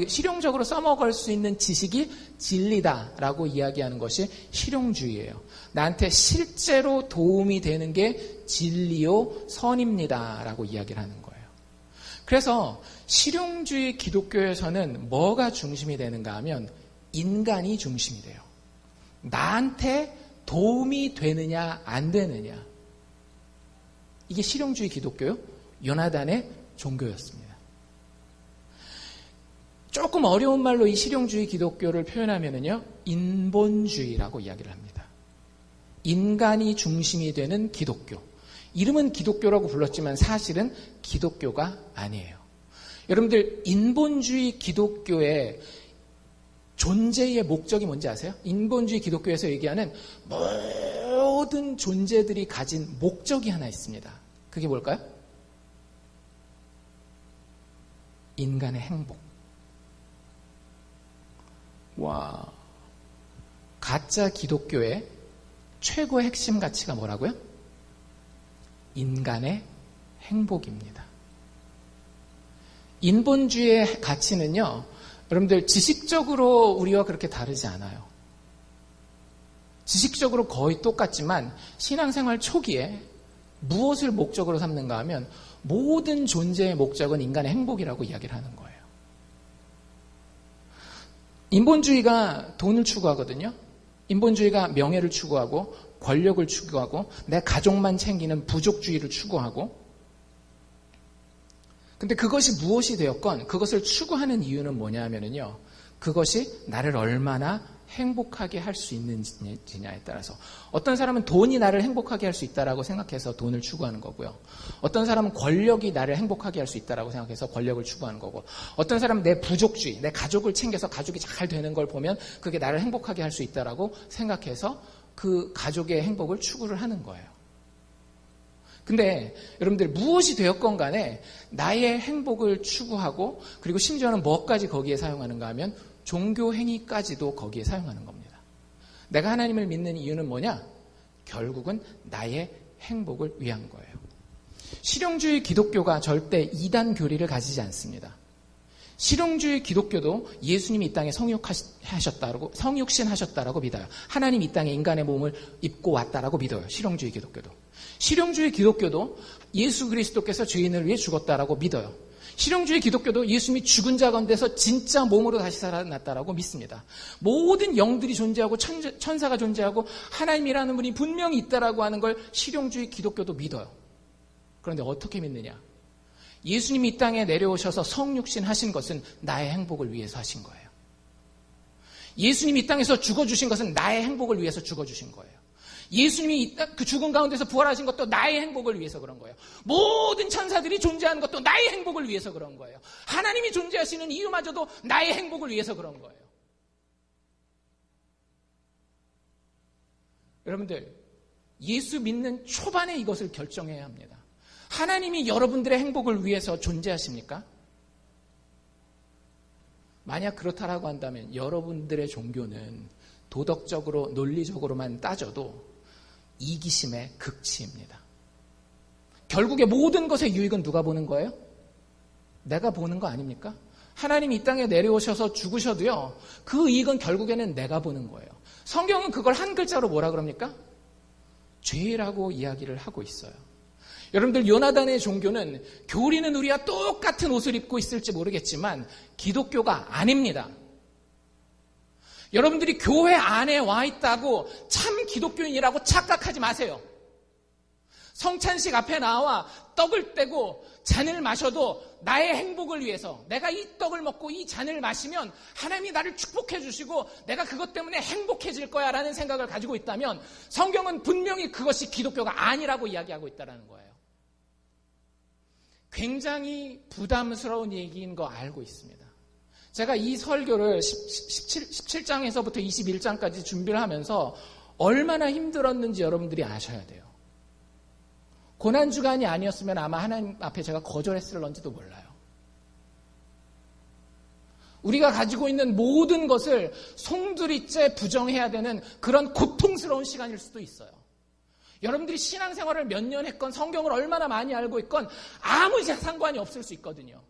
실용적으로 써먹을 수 있는 지식이 진리다라고 이야기하는 것이 실용주의예요. 나한테 실제로 도움이 되는 게 진리요 선입니다라고 이야기를 하는 거예요. 그래서 실용주의 기독교에서는 뭐가 중심이 되는가 하면 인간이 중심이 돼요. 나한테 도움이 되느냐 안 되느냐, 이게 실용주의 기독교요. 요나단의 종교였습니다. 조금 어려운 말로 이 실용주의 기독교를 표현하면은요, 인본주의라고 이야기를 합니다. 인간이 중심이 되는 기독교. 이름은 기독교라고 불렀지만 사실은 기독교가 아니에요. 여러분들 인본주의 기독교의 존재의 목적이 뭔지 아세요? 인본주의 기독교에서 얘기하는 모든 존재들이 가진 목적이 하나 있습니다. 그게 뭘까요? 인간의 행복. 와, 가짜 기독교의 최고의 핵심 가치가 뭐라고요? 인간의 행복입니다. 인본주의의 가치는요, 여러분들 지식적으로 우리와 그렇게 다르지 않아요. 지식적으로 거의 똑같지만 신앙생활 초기에 무엇을 목적으로 삼는가 하면 모든 존재의 목적은 인간의 행복이라고 이야기를 하는 거예요. 인본주의가 돈을 추구하거든요. 인본주의가 명예를 추구하고 권력을 추구하고 내 가족만 챙기는 부족주의를 추구하고, 근데 그것이 무엇이 되었건 그것을 추구하는 이유는 뭐냐 하면요, 그것이 나를 얼마나 행복하게 할 수 있는지냐에 따라서. 어떤 사람은 돈이 나를 행복하게 할 수 있다라고 생각해서 돈을 추구하는 거고요. 어떤 사람은 권력이 나를 행복하게 할 수 있다라고 생각해서 권력을 추구하는 거고, 어떤 사람은 내 부족주의, 내 가족을 챙겨서 가족이 잘 되는 걸 보면 그게 나를 행복하게 할 수 있다라고 생각해서 그 가족의 행복을 추구를 하는 거예요. 근데 여러분들 무엇이 되었건 간에 나의 행복을 추구하고, 그리고 심지어는 뭐까지 거기에 사용하는가 하면 종교 행위까지도 거기에 사용하는 겁니다. 내가 하나님을 믿는 이유는 뭐냐? 결국은 나의 행복을 위한 거예요. 실용주의 기독교가 절대 이단 교리를 가지지 않습니다. 실용주의 기독교도 예수님이 이 땅에 성육신 하셨다라고 믿어요. 하나님 이 땅에 인간의 몸을 입고 왔다라고 믿어요. 실용주의 기독교도. 실용주의 기독교도 예수 그리스도께서 죄인을 위해 죽었다라고 믿어요. 실용주의 기독교도 예수님이 죽은 자 가운데서 진짜 몸으로 다시 살아났다라고 믿습니다. 모든 영들이 존재하고 천사가 존재하고 하나님이라는 분이 분명히 있다라고 하는 걸 실용주의 기독교도 믿어요. 그런데 어떻게 믿느냐? 예수님이 이 땅에 내려오셔서 성육신 하신 것은 나의 행복을 위해서 하신 거예요. 예수님이 이 땅에서 죽어주신 것은 나의 행복을 위해서 죽어주신 거예요. 예수님이 그 죽은 가운데서 부활하신 것도 나의 행복을 위해서 그런 거예요. 모든 천사들이 존재하는 것도 나의 행복을 위해서 그런 거예요. 하나님이 존재하시는 이유마저도 나의 행복을 위해서 그런 거예요. 여러분들, 예수 믿는 초반에 이것을 결정해야 합니다. 하나님이 여러분들의 행복을 위해서 존재하십니까? 만약 그렇다라고 한다면 여러분들의 종교는 도덕적으로 논리적으로만 따져도 이기심의 극치입니다. 결국에 모든 것의 유익은 누가 보는 거예요? 내가 보는 거 아닙니까? 하나님이 이 땅에 내려오셔서 죽으셔도요, 그 이익은 결국에는 내가 보는 거예요. 성경은 그걸 한 글자로 뭐라 그럽니까? 죄라고 이야기를 하고 있어요. 여러분들 요나단의 종교는 교리는 우리와 똑같은 옷을 입고 있을지 모르겠지만 기독교가 아닙니다. 여러분들이 교회 안에 와 있다고 참 기독교인이라고 착각하지 마세요. 성찬식 앞에 나와 떡을 떼고 잔을 마셔도 나의 행복을 위해서 내가 이 떡을 먹고 이 잔을 마시면 하나님이 나를 축복해 주시고 내가 그것 때문에 행복해질 거야 라는 생각을 가지고 있다면 성경은 분명히 그것이 기독교가 아니라고 이야기하고 있다는 거예요. 굉장히 부담스러운 얘기인 거 알고 있습니다. 제가 이 설교를 17장에서부터 21장까지 준비를 하면서 얼마나 힘들었는지 여러분들이 아셔야 돼요. 고난주간이 아니었으면 아마 하나님 앞에 제가 거절했을런지도 몰라요. 우리가 가지고 있는 모든 것을 송두리째 부정해야 되는 그런 고통스러운 시간일 수도 있어요. 여러분들이 신앙생활을 몇 년 했건 성경을 얼마나 많이 알고 있건 아무 상관이 없을 수 있거든요.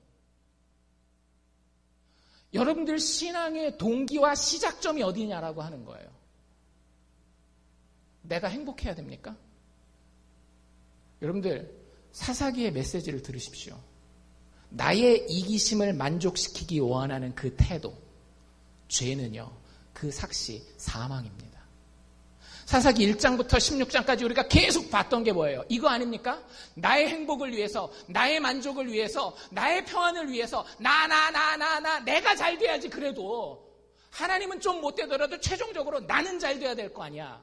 여러분들 신앙의 동기와 시작점이 어디냐라고 하는 거예요. 내가 행복해야 됩니까? 여러분들 사사기의 메시지를 들으십시오. 나의 이기심을 만족시키기 원하는 그 태도, 죄는요, 그 삭시 사망입니다. 사사기 1장부터 16장까지 우리가 계속 봤던 게 뭐예요? 이거 아닙니까? 나의 행복을 위해서, 나의 만족을 위해서, 나의 평안을 위해서 내가 잘 돼야지. 그래도 하나님은 좀 못 되더라도 최종적으로 나는 잘 돼야 될 거 아니야.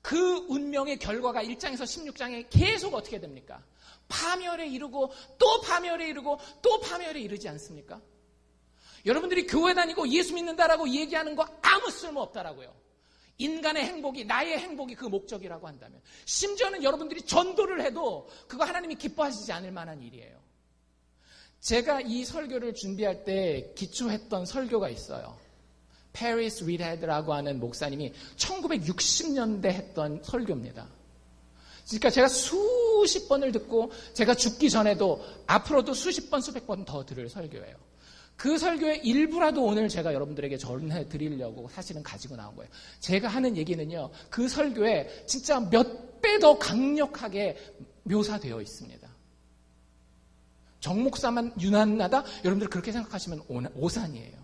그 운명의 결과가 1장에서 16장에 계속 어떻게 됩니까? 파멸에 이르고 또 파멸에 이르고 또 파멸에 이르지 않습니까? 여러분들이 교회 다니고 예수 믿는다라고 얘기하는 거 아무 쓸모 없다라고요. 인간의 행복이, 나의 행복이 그 목적이라고 한다면, 심지어는 여러분들이 전도를 해도 그거 하나님이 기뻐하시지 않을 만한 일이에요. 제가 이 설교를 준비할 때 기초했던 설교가 있어요. 페리스 리드헤드라고 하는 목사님이 1960년대 했던 설교입니다. 그러니까 제가 수십 번을 듣고 제가 죽기 전에도 앞으로도 수십 번, 수백 번 더 들을 설교예요. 그 설교의 일부라도 오늘 제가 여러분들에게 전해드리려고 사실은 가지고 나온 거예요. 제가 하는 얘기는요, 그 설교에 진짜 몇 배 더 강력하게 묘사되어 있습니다. 정목사만 유난하다? 여러분들 그렇게 생각하시면 오산이에요.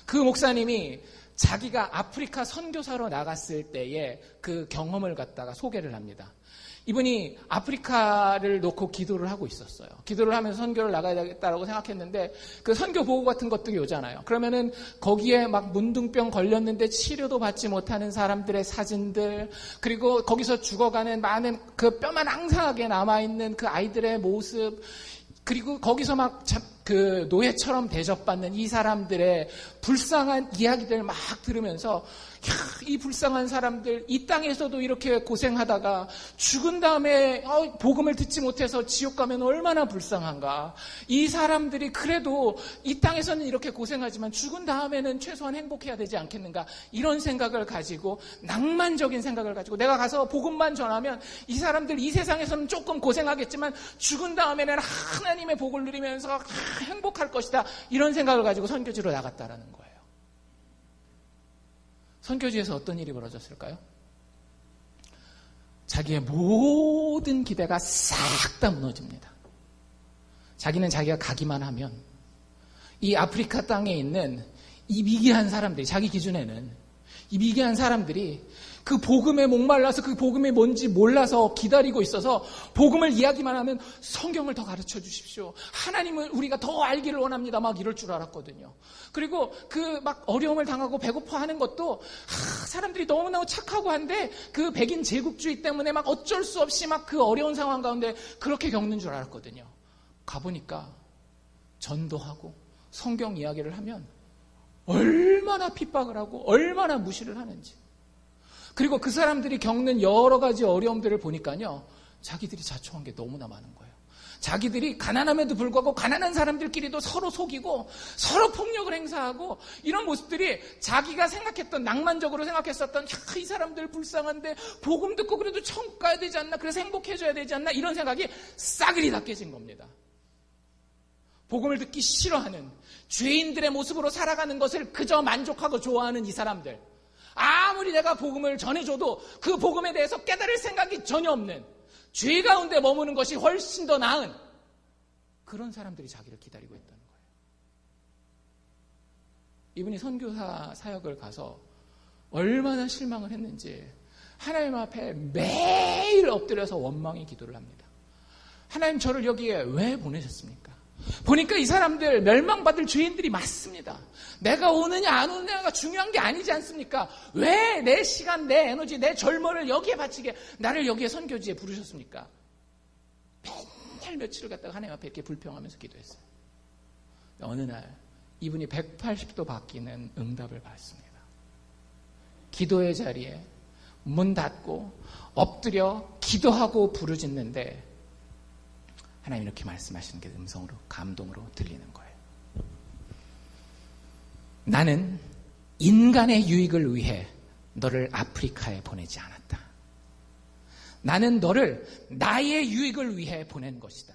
그 목사님이 자기가 아프리카 선교사로 나갔을 때의 그 경험을 갖다가 소개를 합니다. 이분이 아프리카를 놓고 기도를 하고 있었어요. 기도를 하면서 선교를 나가야겠다라고 생각했는데 그 선교 보고 같은 것들이 오잖아요. 그러면은 거기에 막 문둥병 걸렸는데 치료도 받지 못하는 사람들의 사진들, 그리고 거기서 죽어가는 많은 그 뼈만 앙상하게 남아있는 그 아이들의 모습, 그리고 거기서 막 그 노예처럼 대접받는 이 사람들의 불쌍한 이야기들 막 들으면서, 이 불쌍한 사람들 이 땅에서도 이렇게 고생하다가 죽은 다음에 복음을 듣지 못해서 지옥 가면 얼마나 불쌍한가. 이 사람들이 그래도 이 땅에서는 이렇게 고생하지만 죽은 다음에는 최소한 행복해야 되지 않겠는가. 이런 생각을 가지고, 낭만적인 생각을 가지고, 내가 가서 복음만 전하면 이 사람들 이 세상에서는 조금 고생하겠지만 죽은 다음에는 하나님의 복을 누리면서 행복할 것이다. 이런 생각을 가지고 선교지로 나갔다라는 거예요. 선교지에서 어떤 일이 벌어졌을까요? 자기의 모든 기대가 싹 다 무너집니다. 자기는 자기가 가기만 하면 이 아프리카 땅에 있는 이 미개한 사람들이, 자기 기준에는 이 미개한 사람들이 그 복음에 목말라서 그 복음이 뭔지 몰라서 기다리고 있어서 복음을 이야기만 하면 성경을 더 가르쳐 주십시오. 하나님을 우리가 더 알기를 원합니다. 막 이럴 줄 알았거든요. 그리고 그 막 어려움을 당하고 배고파하는 것도 사람들이 너무너무 착하고 한데 그 백인 제국주의 때문에 막 어쩔 수 없이 막 그 어려운 상황 가운데 그렇게 겪는 줄 알았거든요. 가보니까 전도하고 성경 이야기를 하면 얼마나 핍박을 하고 얼마나 무시를 하는지. 그리고 그 사람들이 겪는 여러 가지 어려움들을 보니까요, 자기들이 자초한 게 너무나 많은 거예요. 자기들이 가난함에도 불구하고 가난한 사람들끼리도 서로 속이고 서로 폭력을 행사하고, 이런 모습들이 자기가 생각했던, 낭만적으로 생각했었던, 이 사람들 불쌍한데 복음 듣고 그래도 천국 가야 되지 않나, 그래서 행복해져야 되지 않나, 이런 생각이 싸그리 다 깨진 겁니다. 복음을 듣기 싫어하는 죄인들의 모습으로 살아가는 것을 그저 만족하고 좋아하는 이 사람들, 아무리 내가 복음을 전해줘도 그 복음에 대해서 깨달을 생각이 전혀 없는 죄 가운데 머무는 것이 훨씬 더 나은 그런 사람들이 자기를 기다리고 있다는 거예요. 이분이 선교사 사역을 가서 얼마나 실망을 했는지 하나님 앞에 매일 엎드려서 원망의 기도를 합니다. 하나님, 저를 여기에 왜 보내셨습니까? 보니까 이 사람들 멸망받을 죄인들이 많습니다. 내가 오느냐 안 오느냐가 중요한 게 아니지 않습니까? 왜 내 시간, 내 에너지, 내 젊어를 여기에 바치게 나를 여기에 선교지에 부르셨습니까? 맨날 며칠을 갖다가 하나님 앞에 이렇게 불평하면서 기도했어요. 어느 날 이분이 180도 바뀌는 응답을 받습니다. 기도의 자리에 문 닫고 엎드려 기도하고 부르짖는데 하나님 이렇게 말씀하시는 게 음성으로, 감동으로 들리는 거예요. 나는 인간의 유익을 위해 너를 아프리카에 보내지 않았다. 나는 너를 나의 유익을 위해 보낸 것이다.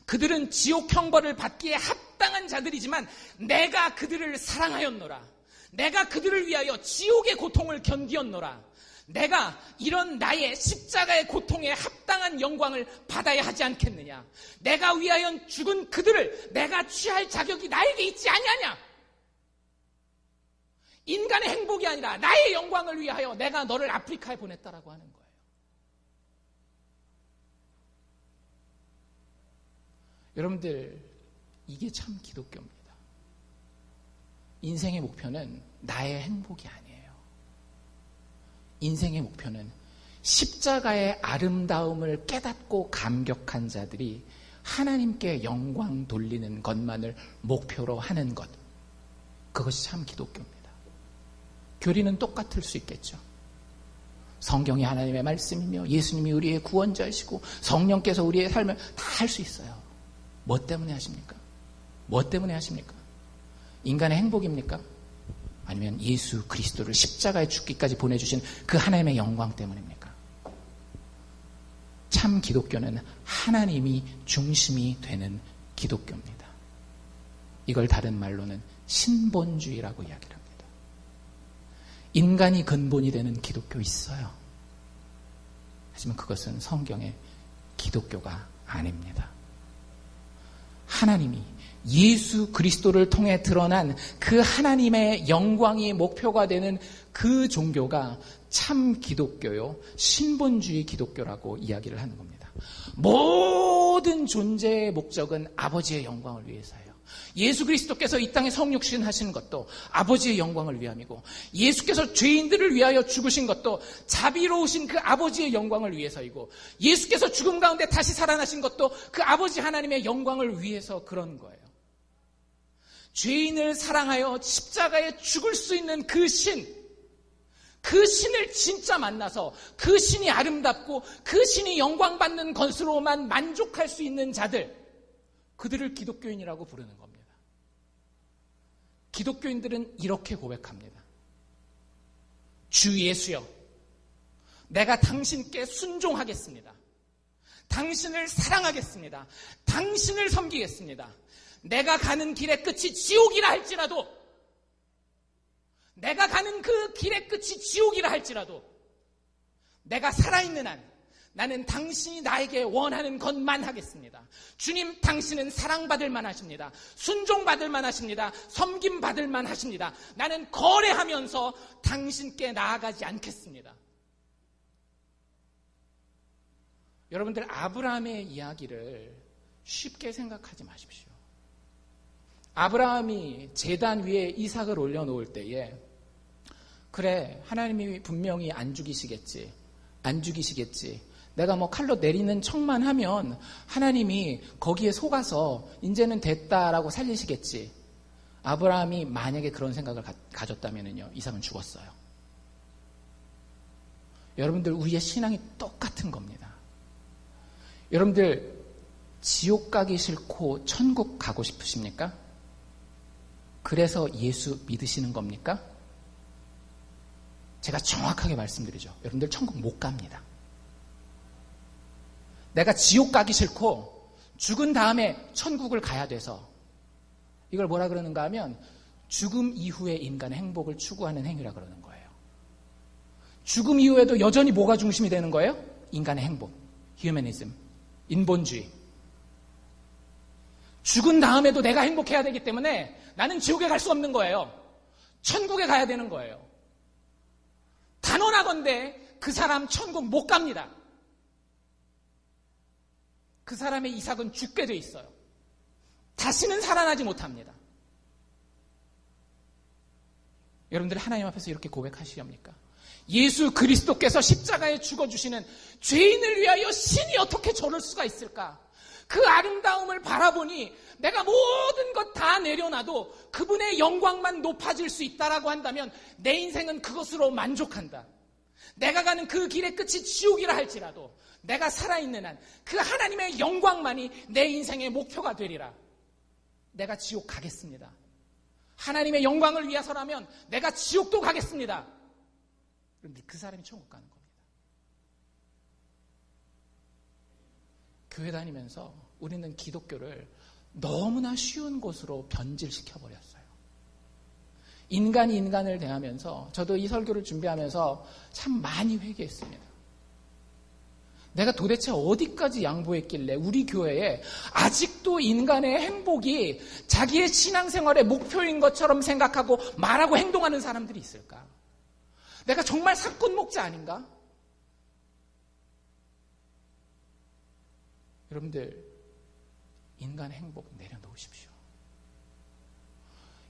그들은 지옥 형벌을 받기에 합당한 자들이지만 내가 그들을 사랑하였노라. 내가 그들을 위하여 지옥의 고통을 견디었노라. 내가 이런 나의 십자가의 고통에 합당한 영광을 받아야 하지 않겠느냐. 내가 위하여 죽은 그들을 내가 취할 자격이 나에게 있지 아니하냐. 인간의 행복이 아니라 나의 영광을 위하여 내가 너를 아프리카에 보냈다라고 하는 거예요. 여러분들, 이게 참 기독교입니다. 인생의 목표는 나의 행복이 아니에요. 인생의 목표는 십자가의 아름다움을 깨닫고 감격한 자들이 하나님께 영광 돌리는 것만을 목표로 하는 것. 그것이 참 기독교입니다. 교리는 똑같을 수 있겠죠. 성경이 하나님의 말씀이며 예수님이 우리의 구원자이시고 성령께서 우리의 삶을 다 할 수 있어요. 뭐 때문에 하십니까? 뭐 때문에 하십니까? 인간의 행복입니까? 아니면 예수 그리스도를 십자가에 죽기까지 보내주신 그 하나님의 영광 때문입니까? 참 기독교는 하나님이 중심이 되는 기독교입니다. 이걸 다른 말로는 신본주의라고 이야기를 합니다. 인간이 근본이 되는 기독교 있어요. 하지만 그것은 성경의 기독교가 아닙니다. 하나님이 예수 그리스도를 통해 드러난 그 하나님의 영광이 목표가 되는 그 종교가 참 기독교요, 신본주의 기독교라고 이야기를 하는 겁니다. 모든 존재의 목적은 아버지의 영광을 위해서예요. 예수 그리스도께서 이 땅에 성육신 하시는 것도 아버지의 영광을 위함이고, 예수께서 죄인들을 위하여 죽으신 것도 자비로우신 그 아버지의 영광을 위해서이고, 예수께서 죽음 가운데 다시 살아나신 것도 그 아버지 하나님의 영광을 위해서 그런 거예요. 죄인을 사랑하여 십자가에 죽을 수 있는 그 신, 그 신을 진짜 만나서 그 신이 아름답고 그 신이 영광받는 것으로만 만족할 수 있는 자들, 그들을 기독교인이라고 부르는 겁니다. 기독교인들은 이렇게 고백합니다. 주 예수여, 내가 당신께 순종하겠습니다. 당신을 사랑하겠습니다. 당신을 섬기겠습니다. 내가 가는 길의 끝이 지옥이라 할지라도, 내가 가는 그 길의 끝이 지옥이라 할지라도, 내가 살아있는 한 나는 당신이 나에게 원하는 것만 하겠습니다. 주님, 당신은 사랑받을 만하십니다. 순종받을 만하십니다. 섬김받을 만하십니다. 나는 거래하면서 당신께 나아가지 않겠습니다. 여러분들, 아브라함의 이야기를 쉽게 생각하지 마십시오. 아브라함이 제단 위에 이삭을 올려놓을 때에, 그래, 하나님이 분명히 안 죽이시겠지, 내가 뭐 칼로 내리는 척만 하면 하나님이 거기에 속아서 이제는 됐다라고 살리시겠지. 아브라함이 만약에 그런 생각을 가졌다면요, 이삭은 죽었어요. 여러분들, 우리의 신앙이 똑같은 겁니다. 여러분들, 지옥 가기 싫고 천국 가고 싶으십니까? 그래서 예수 믿으시는 겁니까? 제가 정확하게 말씀드리죠. 여러분들, 천국 못 갑니다. 내가 지옥 가기 싫고 죽은 다음에 천국을 가야 돼서, 이걸 뭐라 그러는가 하면 죽음 이후의 인간의 행복을 추구하는 행위라 그러는 거예요. 죽음 이후에도 여전히 뭐가 중심이 되는 거예요? 인간의 행복. 휴머니즘, 인본주의. 죽은 다음에도 내가 행복해야 되기 때문에 나는 지옥에 갈 수 없는 거예요. 천국에 가야 되는 거예요. 단언하건대 그 사람 천국 못 갑니다. 그 사람의 이삭은 죽게 돼 있어요. 다시는 살아나지 못합니다. 여러분들 하나님 앞에서 이렇게 고백하시렵니까? 예수 그리스도께서 십자가에 죽어주시는 죄인을 위하여 신이 어떻게 저럴 수가 있을까? 그 아름다움을 바라보니 내가 모든 것 다 내려놔도 그분의 영광만 높아질 수 있다라고 한다면 내 인생은 그것으로 만족한다. 내가 가는 그 길의 끝이 지옥이라 할지라도 내가 살아있는 한 그 하나님의 영광만이 내 인생의 목표가 되리라. 내가 지옥 가겠습니다. 하나님의 영광을 위해서라면 내가 지옥도 가겠습니다. 그런데 그 사람이 천국 가는 겁니다. 교회 다니면서 우리는 기독교를 너무나 쉬운 곳으로 변질시켜버렸어요. 인간이 인간을 대하면서 저도 이 설교를 준비하면서 참 많이 회개했습니다. 내가 도대체 어디까지 양보했길래 우리 교회에 아직도 인간의 행복이 자기의 신앙생활의 목표인 것처럼 생각하고 말하고 행동하는 사람들이 있을까? 내가 정말 사건 목자 아닌가? 여러분들, 인간의 행복 내려놓으십시오.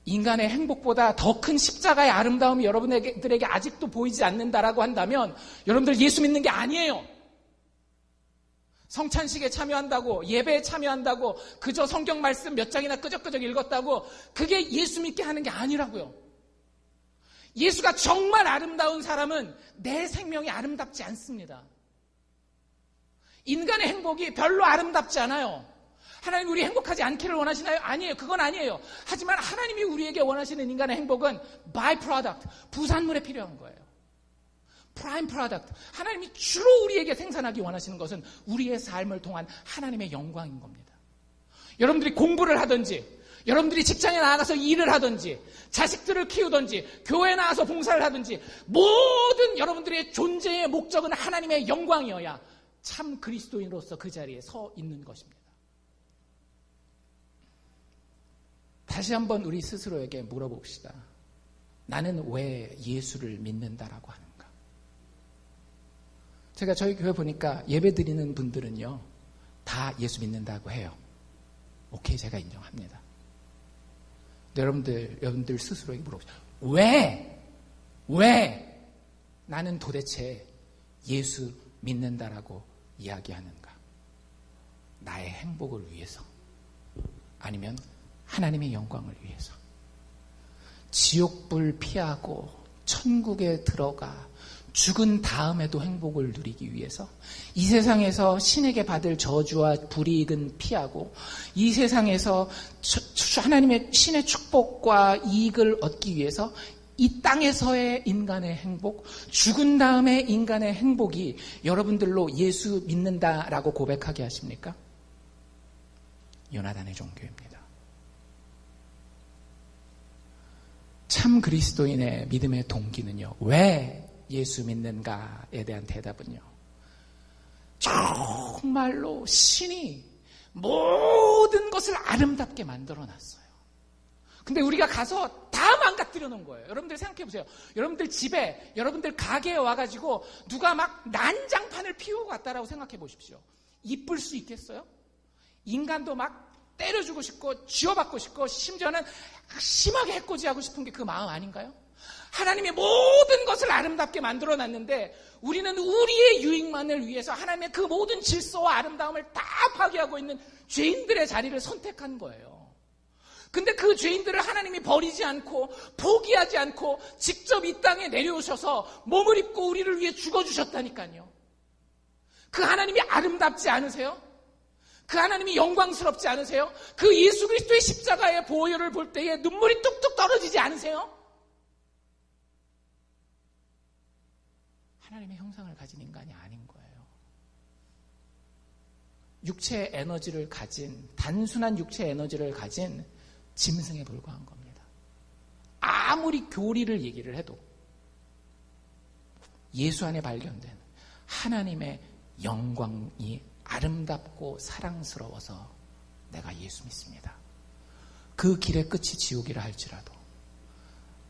인간의 행복보다 더 큰 십자가의 아름다움이 여러분들에게 아직도 보이지 않는다라고 한다면 여러분들 예수 믿는 게 아니에요. 성찬식에 참여한다고, 예배에 참여한다고, 그저 성경 말씀 몇 장이나 끄적끄적 읽었다고 그게 예수 믿게 하는 게 아니라고요. 예수가 정말 아름다운 사람은 내 생명이 아름답지 않습니다. 인간의 행복이 별로 아름답지 않아요. 하나님 우리 행복하지 않기를 원하시나요? 아니에요. 그건 아니에요. 하지만 하나님이 우리에게 원하시는 인간의 행복은 by product, 부산물에 필요한 거예요. prime product, 하나님이 주로 우리에게 생산하기 원하시는 것은 우리의 삶을 통한 하나님의 영광인 겁니다. 여러분들이 공부를 하든지, 여러분들이 직장에 나가서 일을 하든지, 자식들을 키우든지, 교회에 나가서 봉사를 하든지, 모든 여러분들의 존재의 목적은 하나님의 영광이어야 참 그리스도인으로서 그 자리에 서 있는 것입니다. 다시 한번 우리 스스로에게 물어봅시다. 나는 왜 예수를 믿는다라고 하는가? 제가 저희 교회 보니까 예배 드리는 분들은요, 다 예수 믿는다고 해요. 오케이, 제가 인정합니다. 여러분들 스스로에게 물어보세요. 왜 나는 도대체 예수 믿는다라고 이야기하는가? 나의 행복을 위해서? 아니면 하나님의 영광을 위해서? 지옥불 피하고 천국에 들어가 죽은 다음에도 행복을 누리기 위해서? 이 세상에서 신에게 받을 저주와 불이익은 피하고 이 세상에서 하나님의 신의 축복과 이익을 얻기 위해서 이 땅에서의 인간의 행복, 죽은 다음에 인간의 행복이 여러분들로 예수 믿는다라고 고백하게 하십니까? 요나단의 종교입니다. 참 그리스도인의 믿음의 동기는요, 왜 예수 믿는가에 대한 대답은요, 정말로 신이 모든 것을 아름답게 만들어 놨어요. 근데 우리가 가서 다 망가뜨려 놓은 거예요. 여러분들 생각해 보세요. 여러분들 집에, 여러분들 가게에 와가지고 누가 막 난장판을 피우고 갔다라고 생각해 보십시오. 이쁠 수 있겠어요? 인간도 막 때려주고 싶고 쥐어받고 싶고 심지어는 심하게 해코지하고 싶은 게 그 마음 아닌가요? 하나님의 모든 것을 아름답게 만들어놨는데 우리는 우리의 유익만을 위해서 하나님의 그 모든 질서와 아름다움을 다 파괴하고 있는 죄인들의 자리를 선택한 거예요. 근데 그 죄인들을 하나님이 버리지 않고 포기하지 않고 직접 이 땅에 내려오셔서 몸을 입고 우리를 위해 죽어주셨다니까요. 그 하나님이 아름답지 않으세요? 그 하나님이 영광스럽지 않으세요? 그 예수 그리스도의 십자가의 보혈을 볼 때에 눈물이 뚝뚝 떨어지지 않으세요? 하나님의 형상을 가진 인간이 아닌 거예요. 육체의 에너지를 가진, 단순한 육체의 에너지를 가진 짐승에 불과한 겁니다. 아무리 교리를 얘기를 해도 예수 안에 발견된 하나님의 영광이 아름답고 사랑스러워서 내가 예수 믿습니다. 그 길의 끝이 지옥이라 할지라도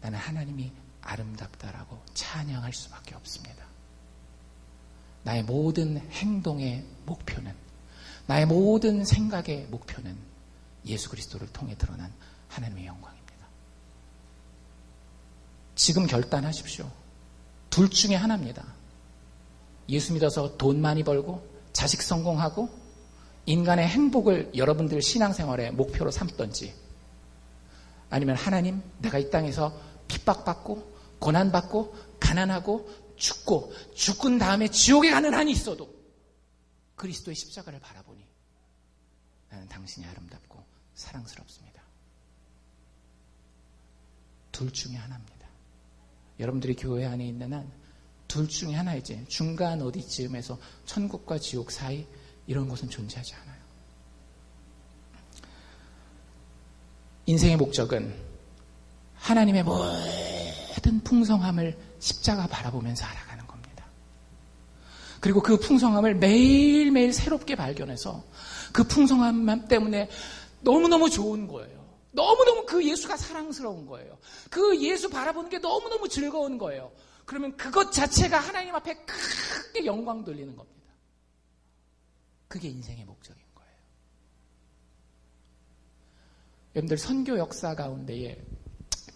나는 하나님이 아름답다라고 찬양할 수밖에 없습니다. 나의 모든 행동의 목표는, 나의 모든 생각의 목표는 예수 그리스도를 통해 드러난 하나님의 영광입니다. 지금 결단하십시오. 둘 중에 하나입니다. 예수 믿어서 돈 많이 벌고 자식 성공하고 인간의 행복을 여러분들 신앙생활의 목표로 삼던지, 아니면 하나님, 내가 이 땅에서 핍박받고 고난받고 가난하고 죽은 다음에 지옥에 가는 한이 있어도 그리스도의 십자가를 바라보니 나는 당신이 아름답고 사랑스럽습니다. 둘 중에 하나입니다. 여러분들이 교회 안에 있는 한 둘 중에 하나이지, 중간 어디쯤에서 천국과 지옥 사이 이런 것은 존재하지 않아요. 인생의 목적은 하나님의 모든 풍성함을 십자가 바라보면서 알아가는 겁니다. 그리고 그 풍성함을 매일매일 새롭게 발견해서 그 풍성함 때문에 너무너무 좋은 거예요. 너무너무 그 예수가 사랑스러운 거예요. 그 예수 바라보는 게 너무너무 즐거운 거예요. 그러면 그것 자체가 하나님 앞에 크게 영광 돌리는 겁니다. 그게 인생의 목적인 거예요. 여러분들, 선교 역사 가운데에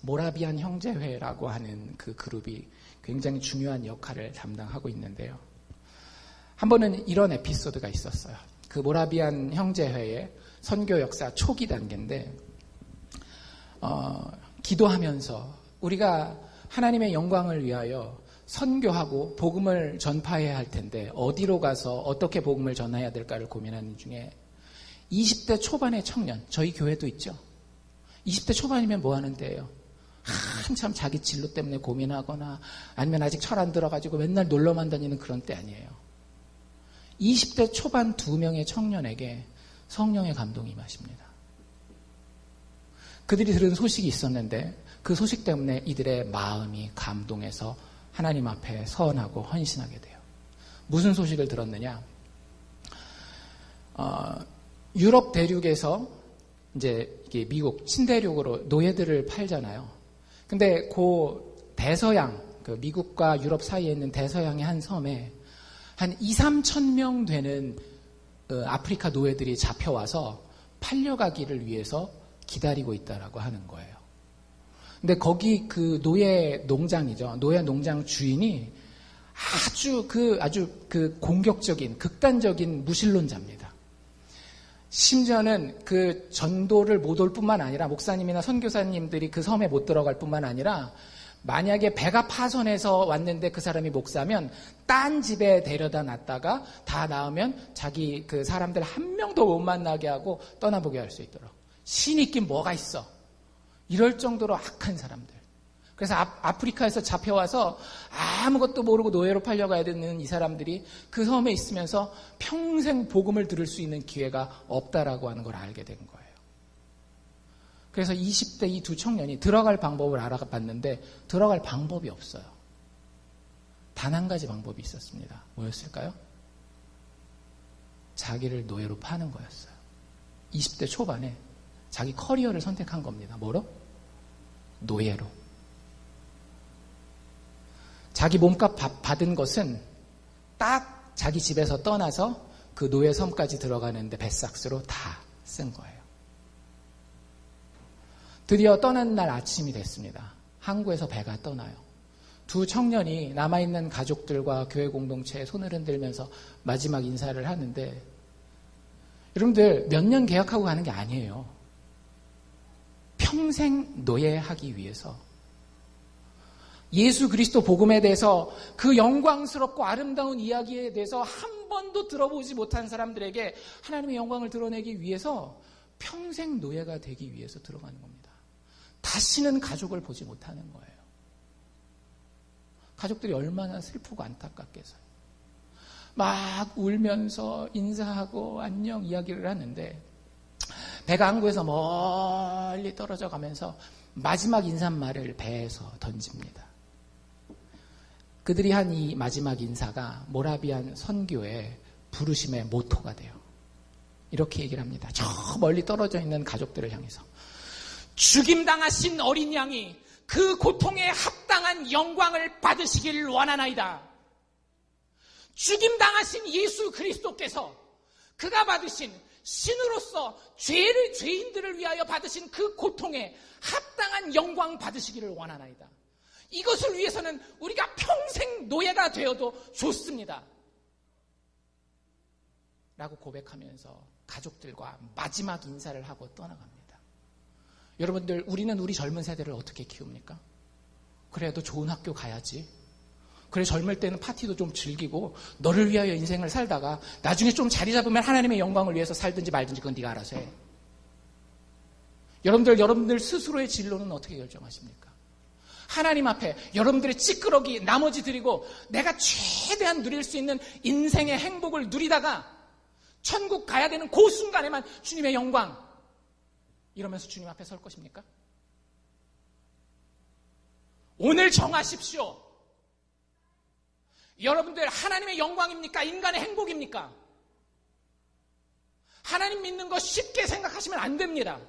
모라비안 형제회라고 하는 그 그룹이 굉장히 중요한 역할을 담당하고 있는데요. 한 번은 이런 에피소드가 있었어요. 그 모라비안 형제회의 선교 역사 초기 단계인데, 기도하면서 우리가 하나님의 영광을 위하여 선교하고 복음을 전파해야 할 텐데 어디로 가서 어떻게 복음을 전해야 될까를 고민하는 중에 20대 초반의 청년, 저희 교회도 있죠. 20대 초반이면 뭐 하는 때예요? 한참 자기 진로 때문에 고민하거나 아니면 아직 철 안 들어가지고 맨날 놀러만 다니는 그런 때 아니에요. 20대 초반 2명의 청년에게 성령의 감동이 임하십니다. 그들이 들은 소식이 있었는데 그 소식 때문에 이들의 마음이 감동해서 하나님 앞에 서원하고 헌신하게 돼요. 무슨 소식을 들었느냐? 유럽 대륙에서 이제 이게 미국 친대륙으로 노예들을 팔잖아요. 근데 그 대서양, 그 미국과 유럽 사이에 있는 대서양의 한 섬에 한 2, 3천 명 되는 아프리카 노예들이 잡혀와서 팔려가기를 위해서 기다리고 있다라고 하는 거예요. 근데 거기 그 노예 농장이죠. 노예 농장 주인이 아주 공격적인, 극단적인 무신론자입니다. 심지어는 그 전도를 못 올 뿐만 아니라, 목사님이나 선교사님들이 그 섬에 못 들어갈 뿐만 아니라, 만약에 배가 파손해서 왔는데 그 사람이 목사면 딴 집에 데려다 놨다가 다 나오면 자기 그 사람들 한 명도 못 만나게 하고 떠나보게 할 수 있도록. 신이 있긴 뭐가 있어. 이럴 정도로 악한 사람들. 그래서 아프리카에서 잡혀와서 아무것도 모르고 노예로 팔려가야 되는 이 사람들이 그 섬에 있으면서 평생 복음을 들을 수 있는 기회가 없다라고 하는 걸 알게 된 거예요. 그래서 20대 이 두 청년이 들어갈 방법을 알아봤는데 들어갈 방법이 없어요. 단 한 가지 방법이 있었습니다. 뭐였을까요? 자기를 노예로 파는 거였어요. 20대 초반에 자기 커리어를 선택한 겁니다. 뭐로? 노예로. 자기 몸값 받은 것은 딱 자기 집에서 떠나서 그 노예 섬까지 들어가는데 배삭스로 다 쓴 거예요. 드디어 떠난 날 아침이 됐습니다. 항구에서 배가 떠나요. 두 청년이 남아있는 가족들과 교회 공동체에 손을 흔들면서 마지막 인사를 하는데, 여러분들 몇 년 계약하고 가는 게 아니에요. 평생 노예하기 위해서 예수 그리스도 복음에 대해서 그 영광스럽고 아름다운 이야기에 대해서 한 번도 들어보지 못한 사람들에게 하나님의 영광을 드러내기 위해서 평생 노예가 되기 위해서 들어가는 겁니다. 다시는 가족을 보지 못하는 거예요. 가족들이 얼마나 슬프고 안타깝겠어요. 막 울면서 인사하고 안녕 이야기를 하는데 배가 항구에서 멀리 떨어져 가면서 마지막 인사말을 배에서 던집니다. 그들이 한 이 마지막 인사가 모라비안 선교의 부르심의 모토가 돼요. 이렇게 얘기를 합니다. 저 멀리 떨어져 있는 가족들을 향해서 죽임당하신 어린 양이 그 고통에 합당한 영광을 받으시길 원하나이다. 죽임당하신 예수 그리스도께서 그가 받으신 신으로서 죄인들을 위하여 받으신 그 고통에 합당한 영광 받으시기를 원하나이다. 이것을 위해서는 우리가 평생 노예가 되어도 좋습니다. 라고 고백하면서 가족들과 마지막 인사를 하고 떠나갑니다. 여러분들, 우리는 우리 젊은 세대를 어떻게 키웁니까? 그래도 좋은 학교 가야지. 그래, 젊을 때는 파티도 좀 즐기고 너를 위하여 인생을 살다가 나중에 좀 자리 잡으면 하나님의 영광을 위해서 살든지 말든지 그건 네가 알아서 해. 여러분들 스스로의 진로는 어떻게 결정하십니까? 하나님 앞에 여러분들의 찌끄러기 나머지 드리고 내가 최대한 누릴 수 있는 인생의 행복을 누리다가 천국 가야 되는 그 순간에만 주님의 영광 이러면서 주님 앞에 설 것입니까? 오늘 정하십시오. 여러분들, 하나님의 영광입니까? 인간의 행복입니까? 하나님 믿는 거 쉽게 생각하시면 안 됩니다.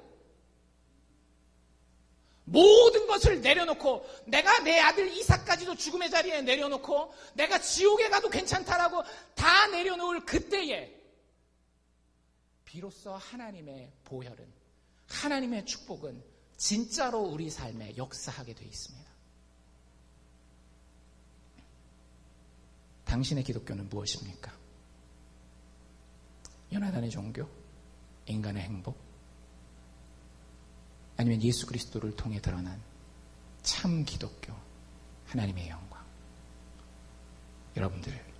모든 것을 내려놓고 내가 내 아들 이삭까지도 죽음의 자리에 내려놓고 내가 지옥에 가도 괜찮다라고 다 내려놓을 그때에 비로소 하나님의 보혈은, 하나님의 축복은 진짜로 우리 삶에 역사하게 되어 있습니다. 당신의 기독교는 무엇입니까? 요나단의 종교? 인간의 행복? 아니면 예수 그리스도를 통해 드러난 참 기독교, 하나님의 영광? 여러분들